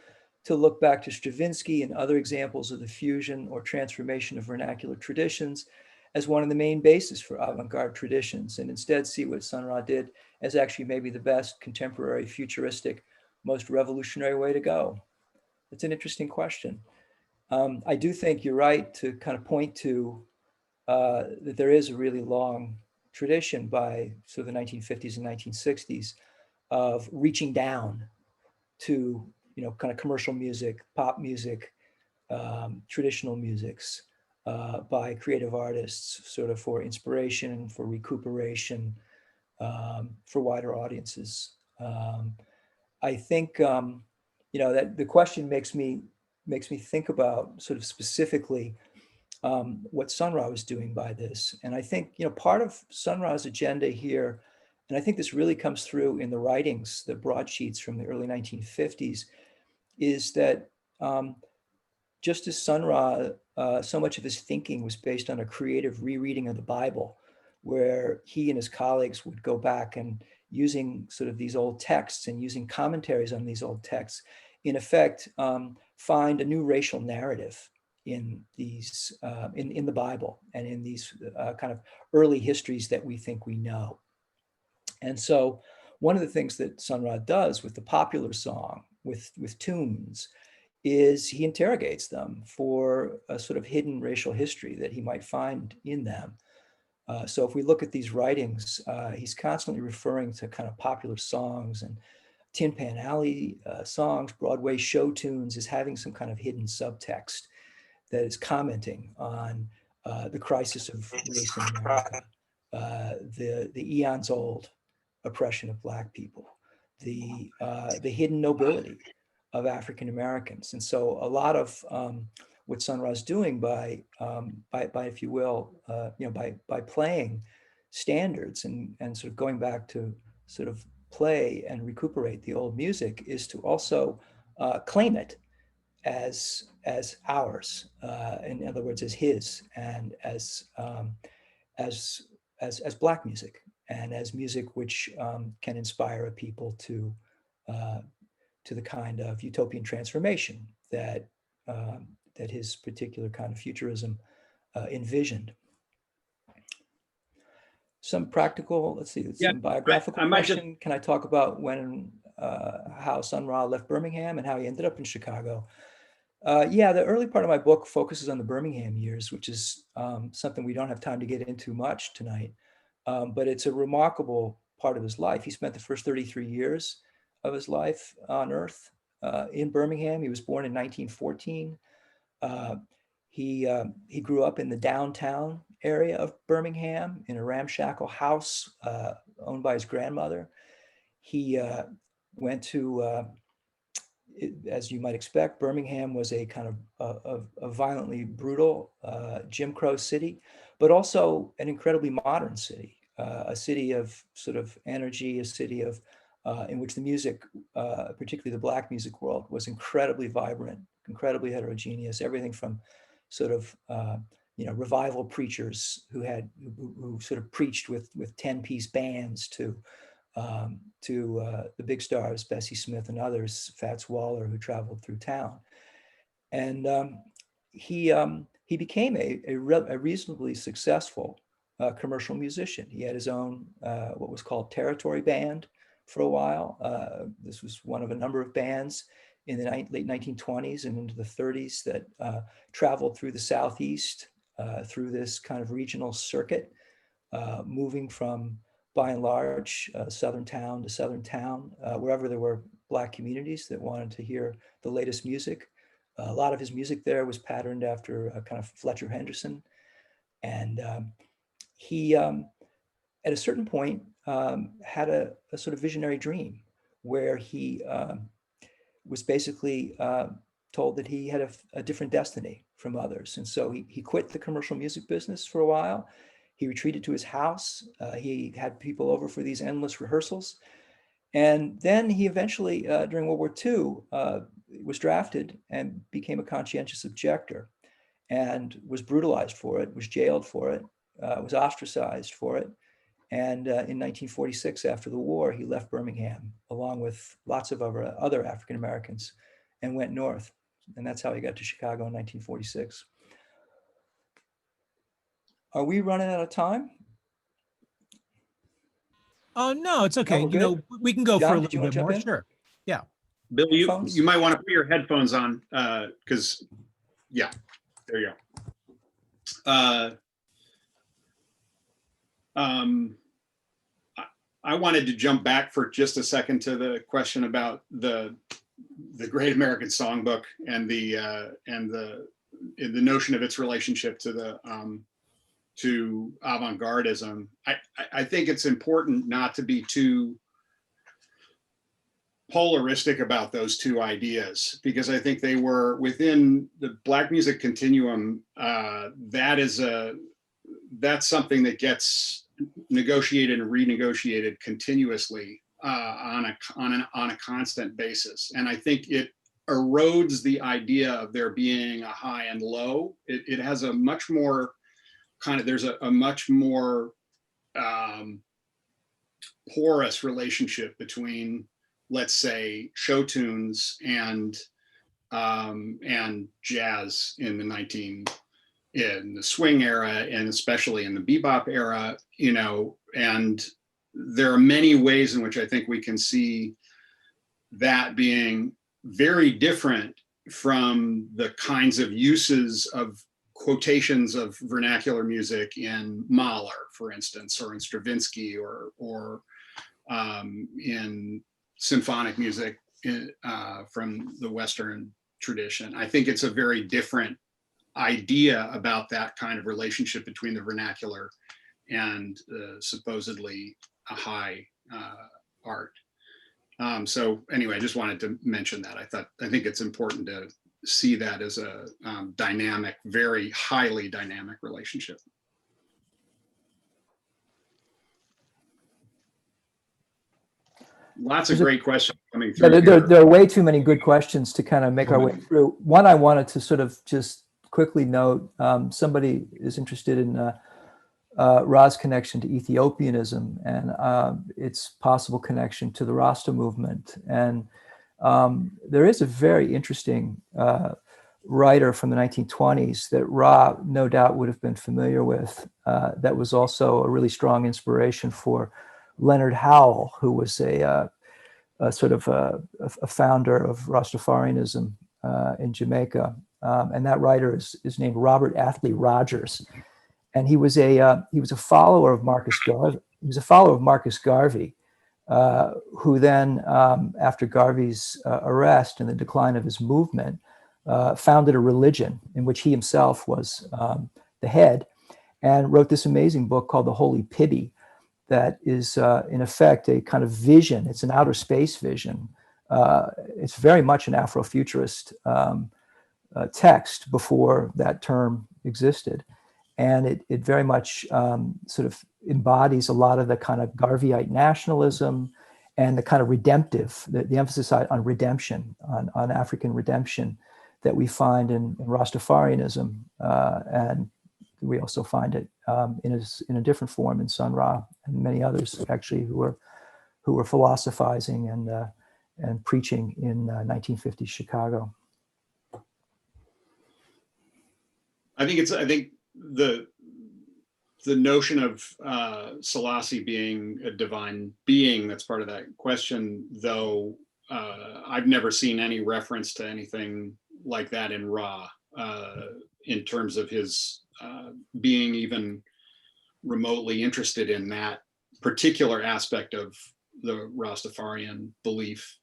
to look back to Stravinsky and other examples of the fusion or transformation of vernacular traditions as one of the main bases for avant-garde traditions, and instead see what Sun Ra did as actually maybe the best contemporary, futuristic, most revolutionary way to go? It's an interesting question. I do think you're right to kind of point to that there is a really long tradition by sort of the 1950s and 1960s of reaching down to, you know, kind of commercial music, pop music, traditional musics by creative artists, sort of for inspiration, for recuperation, for wider audiences. I think, you know, that the question makes me think about sort of specifically what Sun Ra was doing by this. And I think, you know, part of Sun Ra's agenda here, and I think this really comes through in the writings, the broadsheets from the early 1950s, is that just as Sun Ra, so much of his thinking was based on a creative rereading of the Bible, where he and his colleagues would go back and using sort of these old texts and using commentaries on these old texts, in effect, find a new racial narrative in these, in the Bible and in these kind of early histories that we think we know. And so one of the things that Sun Ra does with the popular song, with tunes, is he interrogates them for a sort of hidden racial history that he might find in them. So if we look at these writings, he's constantly referring to kind of popular songs and Tin Pan Alley songs, Broadway show tunes, as having some kind of hidden subtext that is commenting on the crisis of race in America, the eons old oppression of Black people, the hidden nobility of African Americans. And so a lot of what Sun Ra's doing by if you will, you know, by playing standards and sort of going back to sort of play and recuperate the old music, is to also claim it as ours, in other words, as his, and as Black music, and as music which can inspire a people to the kind of utopian transformation that that his particular kind of futurism envisioned. Some practical, let's see, some biographical question. Can I talk about when, how Sun Ra left Birmingham and how he ended up in Chicago? Yeah, the early part of my book focuses on the Birmingham years, which is something we don't have time to get into much tonight, but it's a remarkable part of his life. He spent the first 33 years of his life on Earth in Birmingham. He was born in 1914. He grew up in the downtown area of Birmingham in a ramshackle house owned by his grandmother. He went to, as you might expect, Birmingham was a kind of a violently brutal Jim Crow city, but also an incredibly modern city, a city of sort of energy, a city of in which the music, particularly the Black music world, was incredibly vibrant, incredibly heterogeneous. Everything from sort of revival preachers who sort of preached with 10-piece bands to the big stars, Bessie Smith and others, Fats Waller, who traveled through town. And he became a reasonably successful commercial musician. He had his own what was called territory band for a while. This was one of a number of bands in the late 1920s and into the 30s that traveled through the Southeast through this kind of regional circuit, moving from, by and large, southern town to southern town, wherever there were Black communities that wanted to hear the latest music. A lot of his music there was patterned after kind of Fletcher Henderson. And he, at a certain point, had a sort of visionary dream where he was basically told that he had a different destiny from others. And so he quit the commercial music business for a while. He retreated to his house. He had people over for these endless rehearsals. And then he eventually, during World War II, was drafted and became a conscientious objector and was brutalized for it, was jailed for it, was ostracized for it. And in 1946, after the war, he left Birmingham along with lots of other African Americans and went north. And that's how he got to Chicago in 1946. Are we running out of time? Oh, no, it's okay. we're We can go John, for a did you little want bit to jump more. in? Sure. Yeah. Bill, Headphones? you might want to put your headphones on because, yeah, there you go. I wanted to jump back for just a second to the question about the Great American Songbook and the notion of its relationship to the to avant-gardism. I think it's important not to be too polaristic about those two ideas, because I think they were within the Black music continuum. That's something that gets negotiated and renegotiated continuously on a constant basis. And I think it erodes the idea of there being a high and low. It has a much more there's a much more porous relationship between, let's say, show tunes and jazz in the swing era, and especially in the bebop era, and there are many ways in which I think we can see that being very different from the kinds of uses of quotations of vernacular music in Mahler, for instance, or in Stravinsky, or in symphonic music from the Western tradition. I think it's a very different idea about that kind of relationship between the vernacular and supposedly a high art. So anyway, I just wanted to mention that. I think it's important to see that as a dynamic, very highly dynamic relationship. Lots of great questions coming through. Yeah, there are way too many good questions to kind of make our way through. One I wanted to sort of just quickly note, somebody is interested in Ra's connection to Ethiopianism and its possible connection to the Rasta movement. And there is a very interesting writer from the 1920s that Ra no doubt would have been familiar with, that was also a really strong inspiration for Leonard Howell, who was a sort of a founder of Rastafarianism in Jamaica. And that writer is named Robert Athley Rogers. And he was a follower of Marcus Garvey. He was a follower of Marcus Garvey, who then, after Garvey's arrest and the decline of his movement, founded a religion in which he himself was the head, and wrote this amazing book called The Holy Pibby, that is in effect a kind of vision. It's an outer space vision. It's very much an Afrofuturist text before that term existed. And it very much sort of embodies a lot of the kind of Garveyite nationalism and the kind of redemptive, the emphasis on redemption, on African redemption that we find in Rastafarianism. And we also find it in a different form in Sun Ra and many others actually who were philosophizing and preaching in 1950s Chicago. I think the notion of Selassie being a divine being, that's part of that question, though I've never seen any reference to anything like that in Ra, in terms of his being even remotely interested in that particular aspect of the Rastafarian belief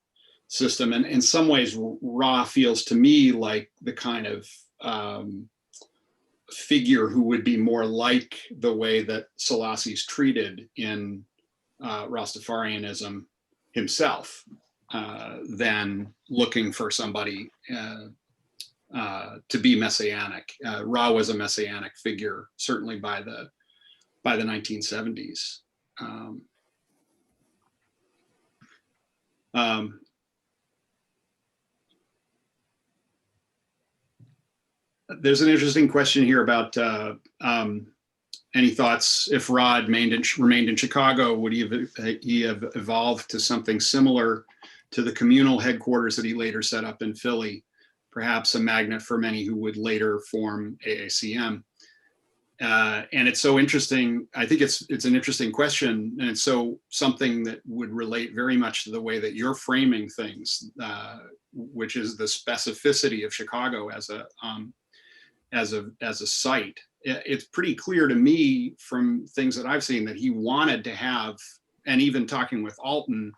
system. And in some ways, Ra feels to me like the kind of figure who would be more like the way that Selassie's treated in Rastafarianism himself, than looking for somebody to be messianic. Ra was a messianic figure, certainly by the 1970s. There's an interesting question here about any thoughts if Ra had remained in Chicago, would he have evolved to something similar to the communal headquarters that he later set up in Philly, perhaps a magnet for many who would later form AACM. And it's so interesting. I think it's an interesting question, and it's so something that would relate very much to the way that you're framing things, which is the specificity of Chicago as a site. It's pretty clear to me from things that I've seen that he wanted to have, and even talking with Alton,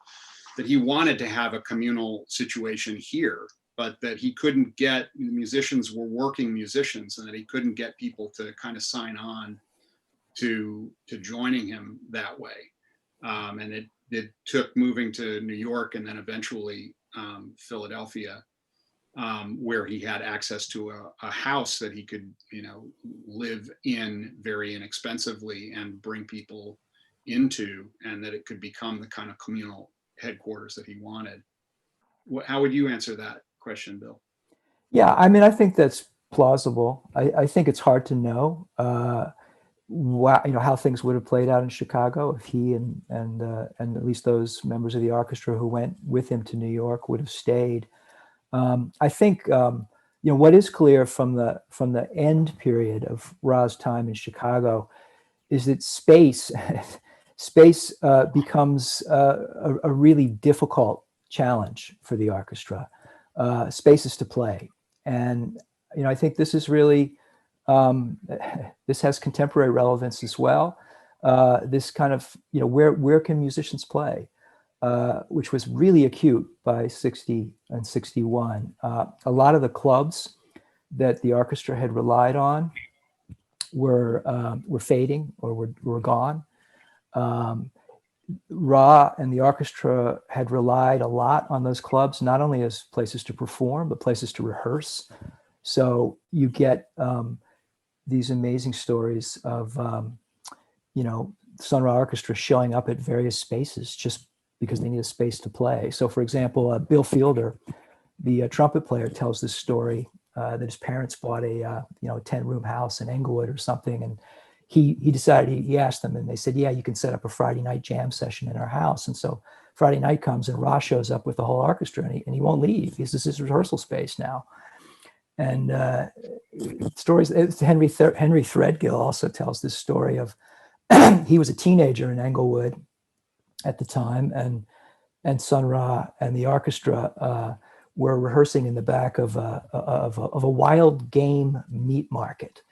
that he wanted to have a communal situation here, but that he couldn't get, musicians were working musicians, and that he couldn't get people to kind of sign on to joining him that way. And it took moving to New York and then eventually Philadelphia, where he had access to a house that he could, live in very inexpensively and bring people into, and that it could become the kind of communal headquarters that he wanted. How would you answer that question, Bill? Yeah, I mean, I think that's plausible. I think it's hard to know how things would have played out in Chicago if he and at least those members of the orchestra who went with him to New York would have stayed. I think what is clear from the end period of Ra's time in Chicago is that space becomes a really difficult challenge for the orchestra. Spaces to play, and I think this is really this has contemporary relevance as well. This kind of where can musicians play? Which was really acute by 60 and 61. A lot of the clubs that the orchestra had relied on were fading or were gone. Ra and the orchestra had relied a lot on those clubs, not only as places to perform, but places to rehearse. So you get these amazing stories of, Sun Ra Orchestra showing up at various spaces just because they need a space to play. So for example, Bill Fielder, the trumpet player, tells this story that his parents bought a 10-room house in Englewood or something. And he decided, he asked them, and they said, yeah, you can set up a Friday night jam session in our house. And so Friday night comes and Ra shows up with the whole orchestra, and he won't leave. This is his rehearsal space now. And stories, Henry Threadgill also tells this story of, he was a teenager in Englewood at the time, and Sun Ra and the orchestra were rehearsing in the back of a wild game meat market.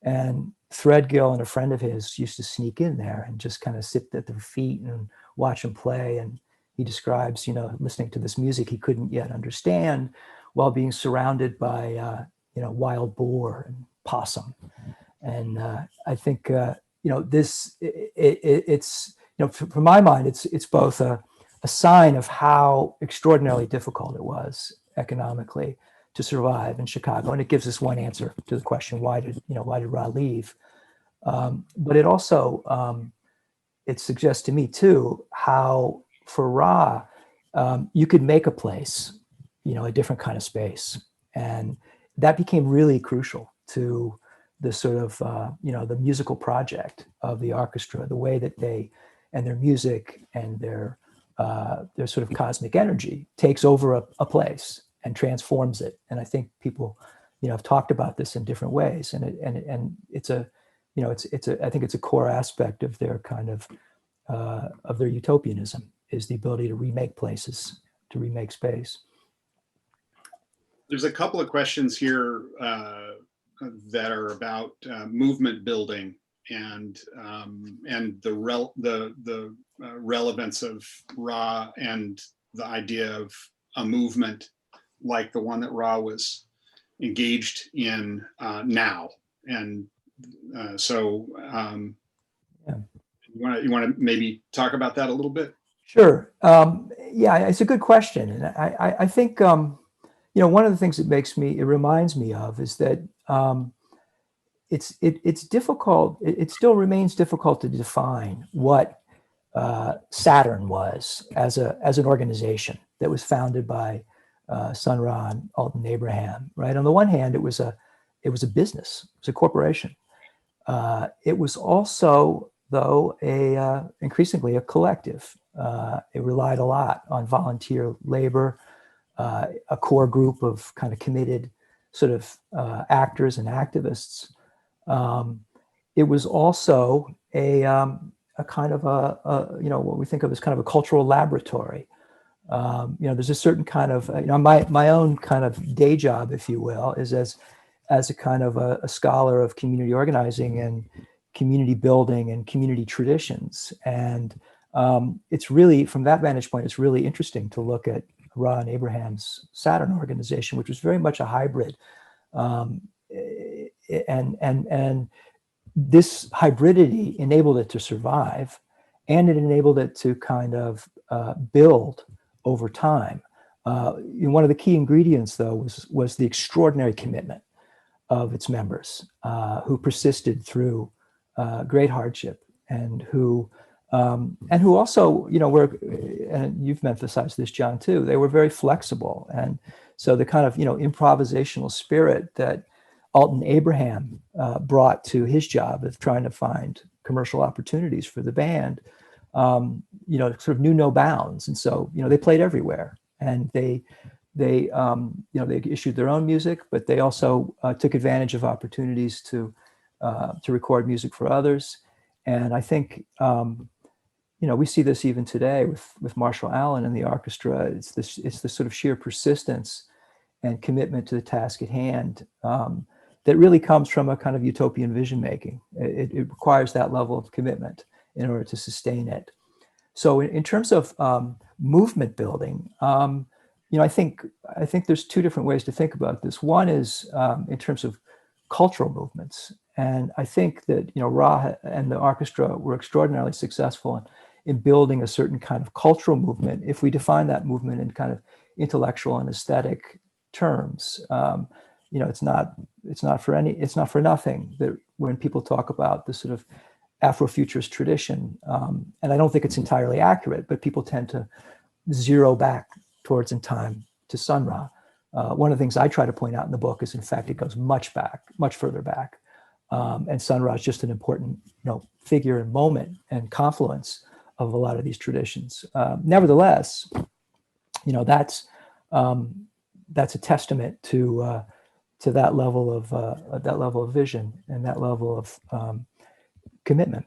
And Threadgill and a friend of his used to sneak in there and just kind of sit at their feet and watch them play. And he describes, listening to this music he couldn't yet understand, while being surrounded by wild boar and possum. And I think it's from my mind, it's both a sign of how extraordinarily difficult it was economically to survive in Chicago, and it gives us one answer to the question: why did Ra leave? But it also it suggests to me too how for Ra you could make a place, a different kind of space, and that became really crucial to the sort of the musical project of the Arkestra, the way that they and their music and their sort of cosmic energy takes over a place and transforms it. And I think people have talked about this in different ways, and it's a I think it's a core aspect of their kind of their utopianism, is the ability to remake places, to remake space. There's a couple of questions here that are about movement building and the relevance of Ra and the idea of a movement like the one that Ra was engaged in now. And so you want to maybe talk about that a little bit? Sure. Yeah, it's a good question, and I think one of the things it reminds me of is that it's difficult. It still remains difficult to define what Saturn was as an organization that was founded by Sun Ra and Alton Abraham. Right. On the one hand, it was a business. It was a corporation. It was also, though, increasingly a collective. It relied a lot on volunteer labor, a core group of kind of committed sort of actors and activists. It was also a kind of what we think of as kind of a cultural laboratory. There's a certain kind of my own kind of day job, if you will, is as a kind of a scholar of community organizing and community building and community traditions. And it's really, from that vantage point, it's really interesting to look at Ra and Abraham's Saturn organization, which was very much a hybrid. And this hybridity enabled it to survive, and it enabled it to kind of build over time. One of the key ingredients, though, was the extraordinary commitment of its members, who persisted through great hardship, and who also, were, and you've emphasized this, John, too, they were very flexible. And so the kind of, improvisational spirit that Alton Abraham brought to his job of trying to find commercial opportunities for the band, sort of knew no bounds. And so, they played everywhere, and they issued their own music, but they also took advantage of opportunities to record music for others. And I think, we see this even today with Marshall Allen and the Arkestra. It's this sort of sheer persistence and commitment to the task at hand that really comes from a kind of utopian vision making. It requires that level of commitment in order to sustain it. So in terms of movement building, I think there's two different ways to think about this. One is in terms of cultural movements. And I think that, Ra and the Arkestra were extraordinarily successful in building a certain kind of cultural movement, if we define that movement in kind of intellectual and aesthetic terms. It's not for nothing that when people talk about the sort of Afrofuturist tradition, and I don't think it's entirely accurate, but people tend to zero back towards in time to Sun Ra. One of the things I try to point out in the book is, in fact, it goes much further back. And Sun Ra is just an important, figure and moment and confluence of a lot of these traditions. Nevertheless, that's a testament to that level of vision and that level of commitment.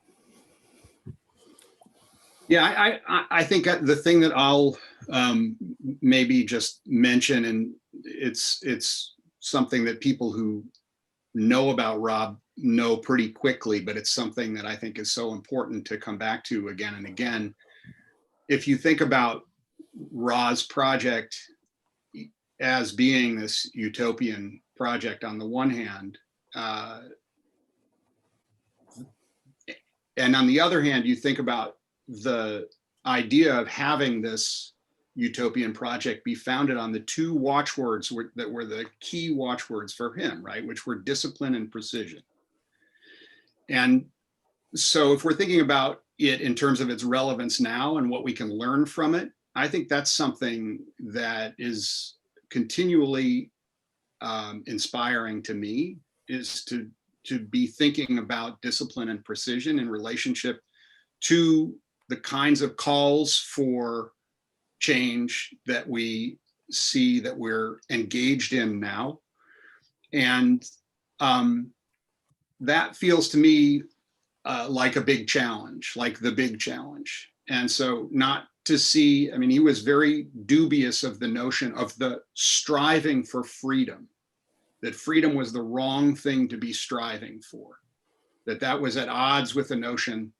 Yeah, I think the thing that I'll maybe just mention, and it's something that people who know about Rob know pretty quickly, but it's something that I think is so important to come back to again and again. If you think about Ra's project, as being this utopian project on the one hand, and on the other hand, you think about the idea of having this utopian project be founded on the two watchwords that were the key watchwords for him, right? Which were discipline and precision. And so if we're thinking about it in terms of its relevance now and what we can learn from it, I think that's something that is continually inspiring to me, is to be thinking about discipline and precision in relationship to the kinds of calls for change that we see that we're engaged in now. And that feels to me like a big challenge, like the big challenge. And so not to see, I mean, he was very dubious of the notion of the striving for freedom, that freedom was the wrong thing to be striving for, that was at odds with the notion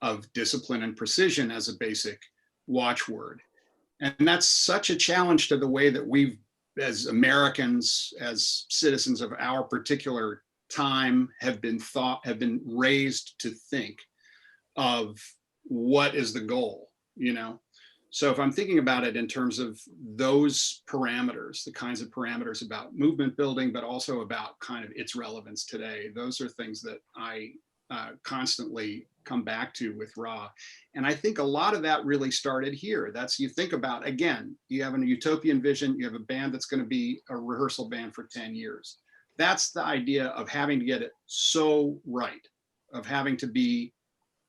of discipline and precision as a basic watchword. And that's such a challenge to the way that we've, as Americans, as citizens of our particular time, have been raised to think of what is the goal, you know? So if I'm thinking about it in terms of those parameters, the kinds of parameters about movement building, but also about kind of its relevance today, those are things that I constantly come back to with Ra. And I think a lot of that really started here. That's, you think about, again, you have a utopian vision, you have a band that's going to be a rehearsal band for 10 years. That's the idea of having to get it so right, of having to be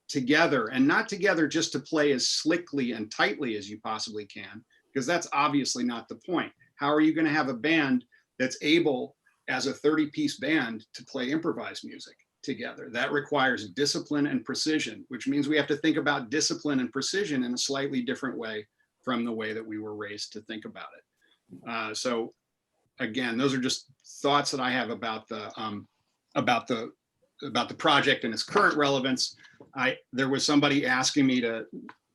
together, and not together just to play as slickly and tightly as you possibly can, because that's obviously not the point. How are you going to have a band that's able, as a 30-piece band, to play improvised music together? That requires discipline and precision, which means we have to think about discipline and precision in a slightly different way from the way that we were raised to think about it. So again, those are just thoughts that I have about the project and its current relevance. There was somebody asking me to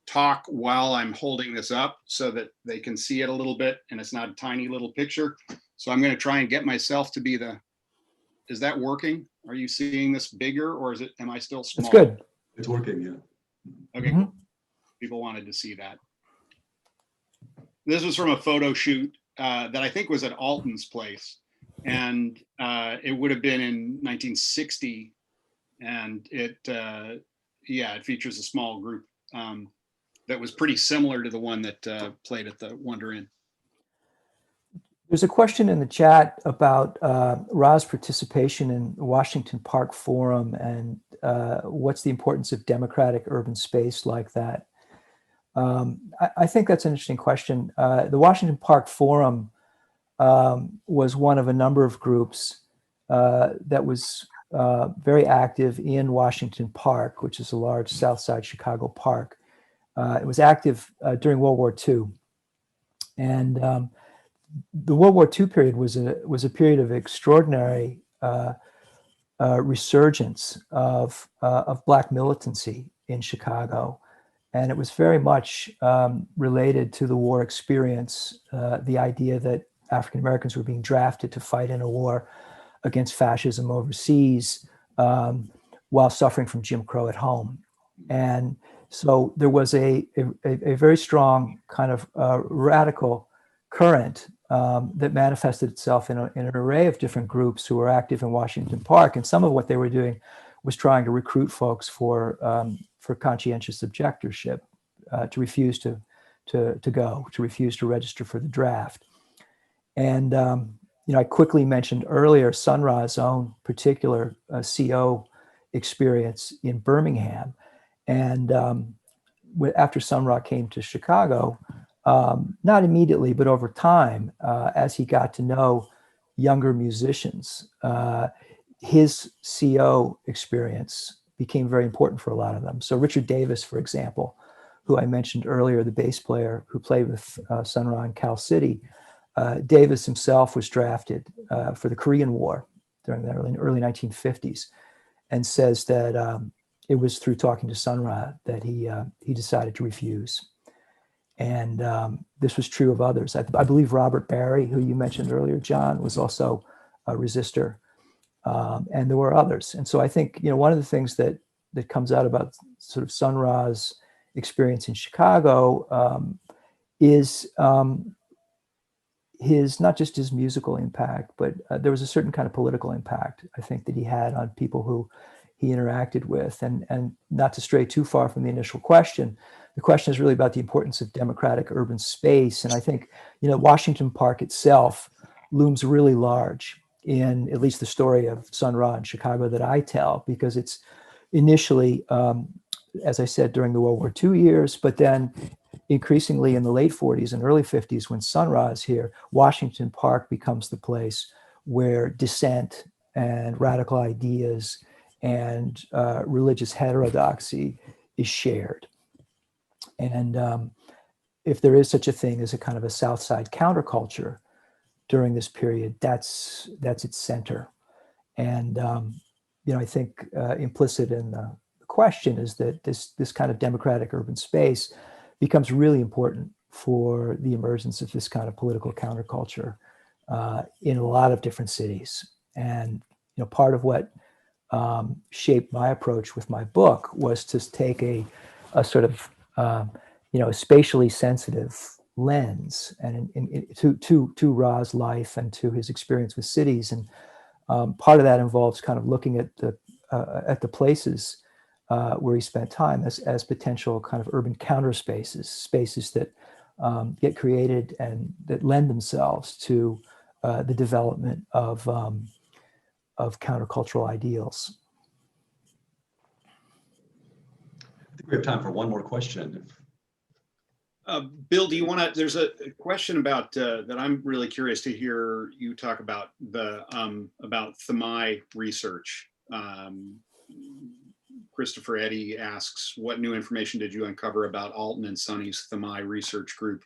talk while I'm holding this up so that they can see it a little bit, and it's not a tiny little picture. So I'm going to try and get myself to be is that working? Are you seeing this bigger, or am I still small? It's good. It's working, yeah. Okay, cool. People wanted to see that. This was from a photo shoot that I think was at Alton's place. And it would have been in 1960. And it features a small group that was pretty similar to the one that played at the Wonder Inn. There's a question in the chat about Ra's participation in the Washington Park Forum and what's the importance of democratic urban space like that. I think that's an interesting question. The Washington Park Forum was one of a number of groups that was very active in Washington Park, which is a large South Side Chicago park. It was active during World War II. And the World War II period was a period of extraordinary resurgence of Black militancy in Chicago. And it was very much related to the war experience, the idea that African Americans were being drafted to fight in a war against fascism overseas while suffering from Jim Crow at home. And so there was a very strong kind of radical current that manifested itself in an array of different groups who were active in Washington Park. And some of what they were doing was trying to recruit folks for conscientious objectorship, to refuse to go, to refuse to register for the draft. And I quickly mentioned earlier Sun Ra's own particular CO experience in Birmingham. And after Sun Ra came to Chicago, not immediately, but over time, as he got to know younger musicians, his CO experience became very important for a lot of them. So Richard Davis, for example, who I mentioned earlier, the bass player who played with Sun Ra in Cal City, Davis himself was drafted for the Korean War during the early 1950s, and says that it was through talking to Sun Ra that he decided to refuse. And this was true of others. I believe Robert Barry, who you mentioned earlier, John, was also a resistor. And there were others. And so I think, one of the things that comes out about sort of Sun Ra's experience in Chicago is not just his musical impact, but there was a certain kind of political impact, I think, that he had on people who he interacted with. And not to stray too far from the initial question, the question is really about the importance of democratic urban space. And I think, Washington Park itself looms really large in at least the story of Sun Ra in Chicago that I tell, because it's initially, as I said, during the World War II years, but then increasingly in the late 40s and early 50s, when Sun Ra is here, Washington Park becomes the place where dissent and radical ideas and religious heterodoxy is shared. And if there is such a thing as a kind of a South Side counterculture during this period, that's its center. And I think implicit in the question is that this kind of democratic urban space becomes really important for the emergence of this kind of political counterculture in a lot of different cities. And part of what shaped my approach with my book was to take a sort of a spatially sensitive lens and to Ra's life and to his experience with cities. And part of that involves kind of looking at the places where he spent time as potential kind of urban counter spaces that get created and that lend themselves to the development of countercultural ideals. I think we have time for one more question. Bill, do you want to? There's a question about that I'm really curious to hear you talk about about Thamai research. Christopher Eddy asks, what new information did you uncover about Alton and Sonny's Thamai research group,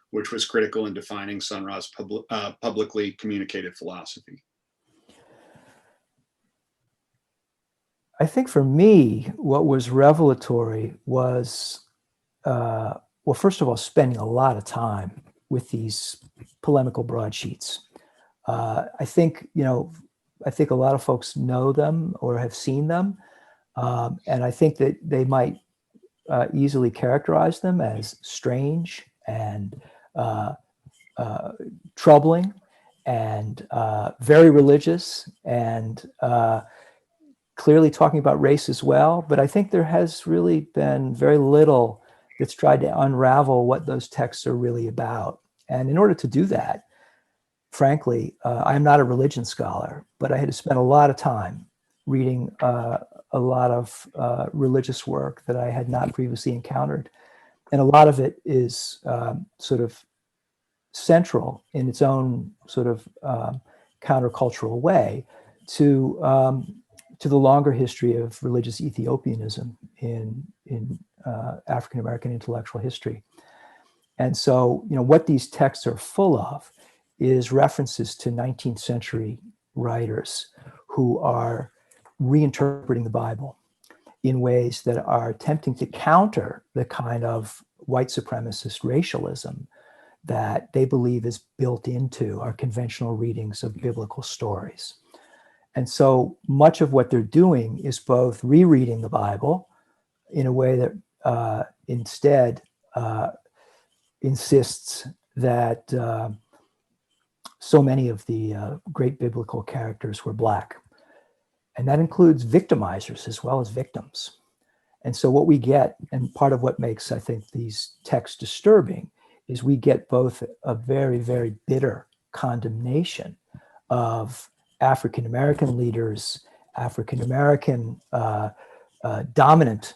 which was critical in defining Sun Ra's publicly communicated philosophy? I think for me, what was revelatory was, well, first of all, spending a lot of time with these polemical broadsheets. I think a lot of folks know them or have seen them. And I think that they might easily characterize them as strange and troubling and very religious and clearly talking about race as well. But I think there has really been very little that's tried to unravel what those texts are really about. And in order to do that, frankly, I'm not a religion scholar, but I had to spend a lot of time reading a lot of religious work that I had not previously encountered. And a lot of it is sort of central in its own sort of countercultural way to the longer history of religious Ethiopianism in African-American intellectual history. And so, what these texts are full of is references to 19th century writers who are reinterpreting the Bible in ways that are attempting to counter the kind of white supremacist racialism that they believe is built into our conventional readings of biblical stories. And so much of what they're doing is both rereading the Bible in a way that instead insists that so many of the great biblical characters were Black. And that includes victimizers as well as victims. And so what we get, and part of what makes, I think, these texts disturbing, is we get both a very, very bitter condemnation of African-American leaders, African-American dominant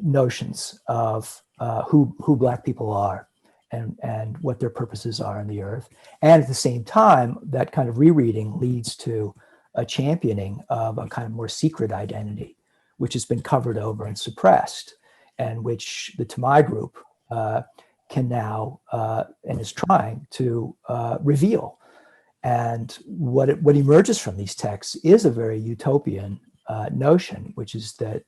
notions of who Black people are and what their purposes are on the earth. And at the same time, that kind of rereading leads to a championing of a kind of more secret identity, which has been covered over and suppressed, and which the Thamai group can now and is trying to reveal. And what emerges from these texts is a very utopian notion, which is that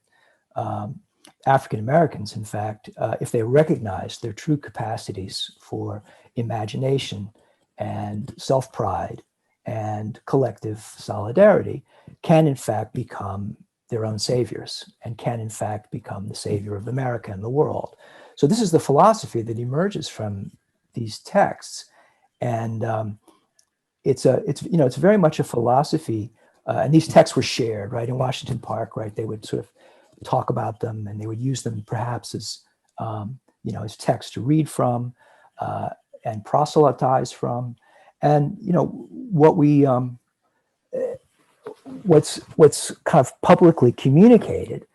African Americans, in fact, if they recognize their true capacities for imagination and self-pride and collective solidarity, can in fact become their own saviors and can in fact become the savior of America and the world. So this is the philosophy that emerges from these texts, and it's very much a philosophy. And these texts were shared, right, in Washington Park, right? They would sort of talk about them, and they would use them perhaps as as text to read from and proselytize from. And what's kind of publicly communicated,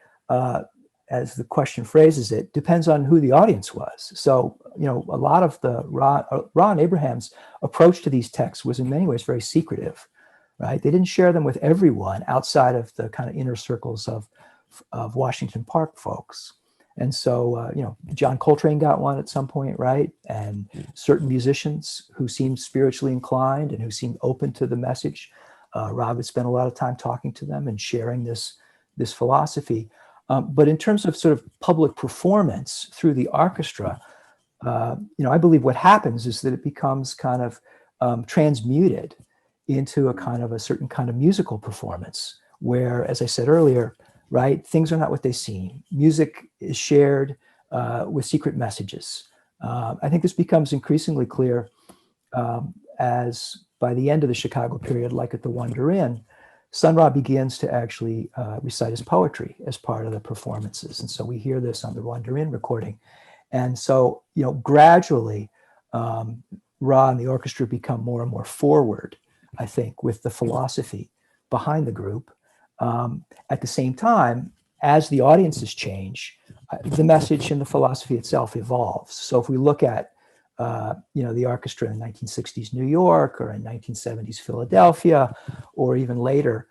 as the question phrases it, depends on who the audience was. So a lot of the Ron Abraham's approach to these texts was in many ways very secretive, right? They didn't share them with everyone outside of the kind of inner circles of Washington Park folks. And so, John Coltrane got one at some point, right? And certain musicians who seemed spiritually inclined and who seemed open to the message, Rob would spend a lot of time talking to them and sharing this philosophy. But in terms of sort of public performance through the orchestra, I believe what happens is that it becomes kind of transmuted into a certain kind of musical performance, where, as I said earlier, right, things are not what they seem. Music is shared with secret messages. I think this becomes increasingly clear as by the end of the Chicago period, like at the Wonder Inn, Sun Ra begins to actually recite his poetry as part of the performances. And so we hear this on the Wonder Inn recording. And so, gradually, Ra and the orchestra become more and more forward, I think, with the philosophy behind the group. At the same time, as the audiences change, the message and the philosophy itself evolves. So if we look at, the orchestra in 1960s New York or in 1970s Philadelphia, or even later,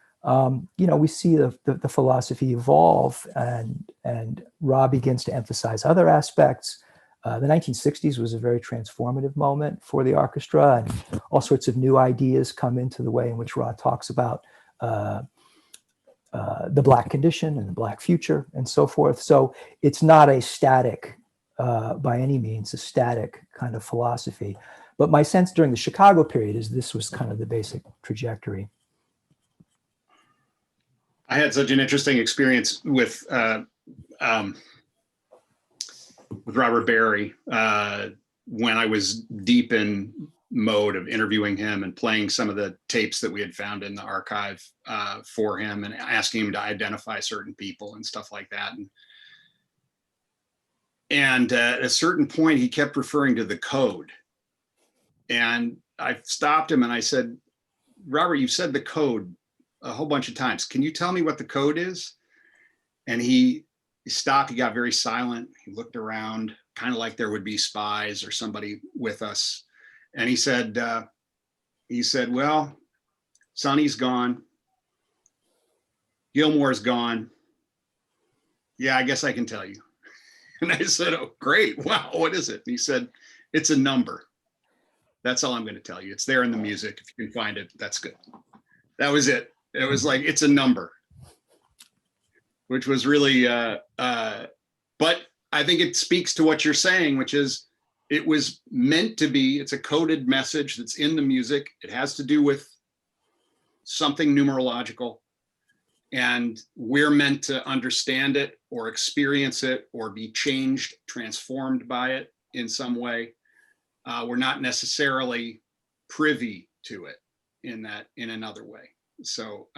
we see the philosophy evolve, and Ra begins to emphasize other aspects. The 1960s was a very transformative moment for the orchestra, and all sorts of new ideas come into the way in which Ra talks about the Black condition and the Black future and so forth. So it's not a static, by any means, a static kind of philosophy. But my sense during the Chicago period is this was kind of the basic trajectory. I had such an interesting experience with Robert Barry when I was deep in mode of interviewing him and playing some of the tapes that we had found in the archive for him, and asking him to identify certain people and stuff like that. And at a certain point, he kept referring to the code. And I stopped him and I said, Robert, you've said the code a whole bunch of times. Can you tell me what the code is? And he stopped. He got very silent. He looked around, kind of like there would be spies or somebody with us. And he said, well, Sonny's gone. Gilmore's gone. Yeah, I guess I can tell you. And I said, oh, great. Wow, what is it? And he said, it's a number. That's all I'm going to tell you. It's there in the music. If you can find it, that's good. That was it. It was like, it's a number, which was really, but I think it speaks to what you're saying, which is it was meant to be, it's a coded message that's in the music. It has to do with something numerological. And we're meant to understand it or experience it or be changed, transformed by it in some way. We're not necessarily privy to it in another way. So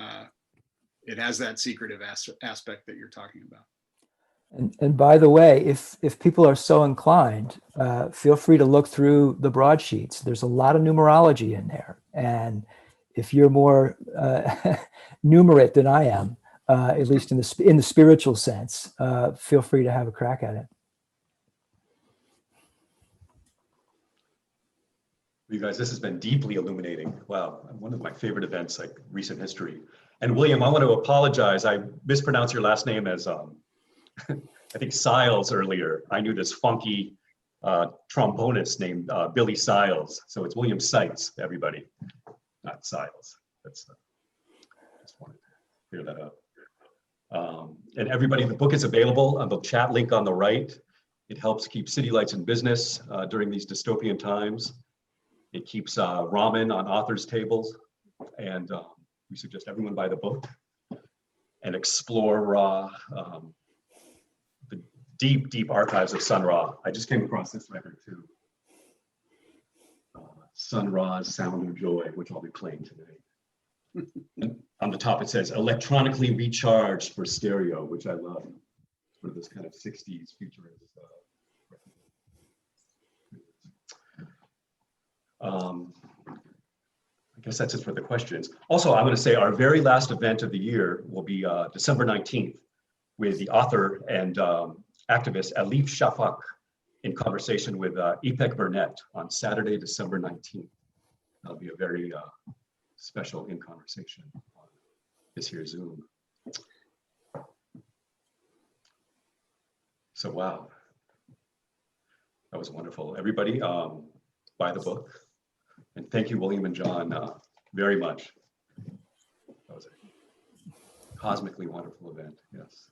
it has that secretive aspect that you're talking about. And by the way, if people are so inclined, feel free to look through the broadsheets. There's a lot of numerology in there. And if you're more numerate than I am, at least in the spiritual sense, feel free to have a crack at it. You guys, this has been deeply illuminating. Wow, one of my favorite events, like recent history. And William, I want to apologize. I mispronounced your last name as, I think Siles earlier. I knew this funky trombonist named Billy Siles. So it's William Seitz, everybody, not Siles. That's just wanted to clear that up. And everybody, the book is available on the chat link on the right. It helps keep City Lights in business during these dystopian times. It keeps ramen on authors' tables. And we suggest everyone buy the book and explore the deep, deep archives of Sun Ra. I just came across this record too. Sun Ra's Sound of Joy, which I'll be playing today. And on the top it says electronically recharged for stereo, which I love, for this kind of 60s futurist. I guess that's it for the questions. Also, I'm going to say our very last event of the year will be December 19th with the author and activist Alif Shafak in conversation with Ipek Burnett on Saturday, December 19th. That'll be a very special in conversation on this year's Zoom. So, wow, that was wonderful. Everybody, buy the book. And thank you, William and John, very much. That was a cosmically wonderful event, yes.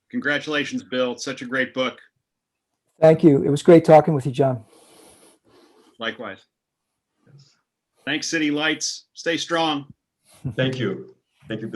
Congratulations, Bill. It's such a great book. Thank you. It was great talking with you, John. Likewise. Yes. Thanks, City Lights. Stay strong. Thank you. Thank you, Bill.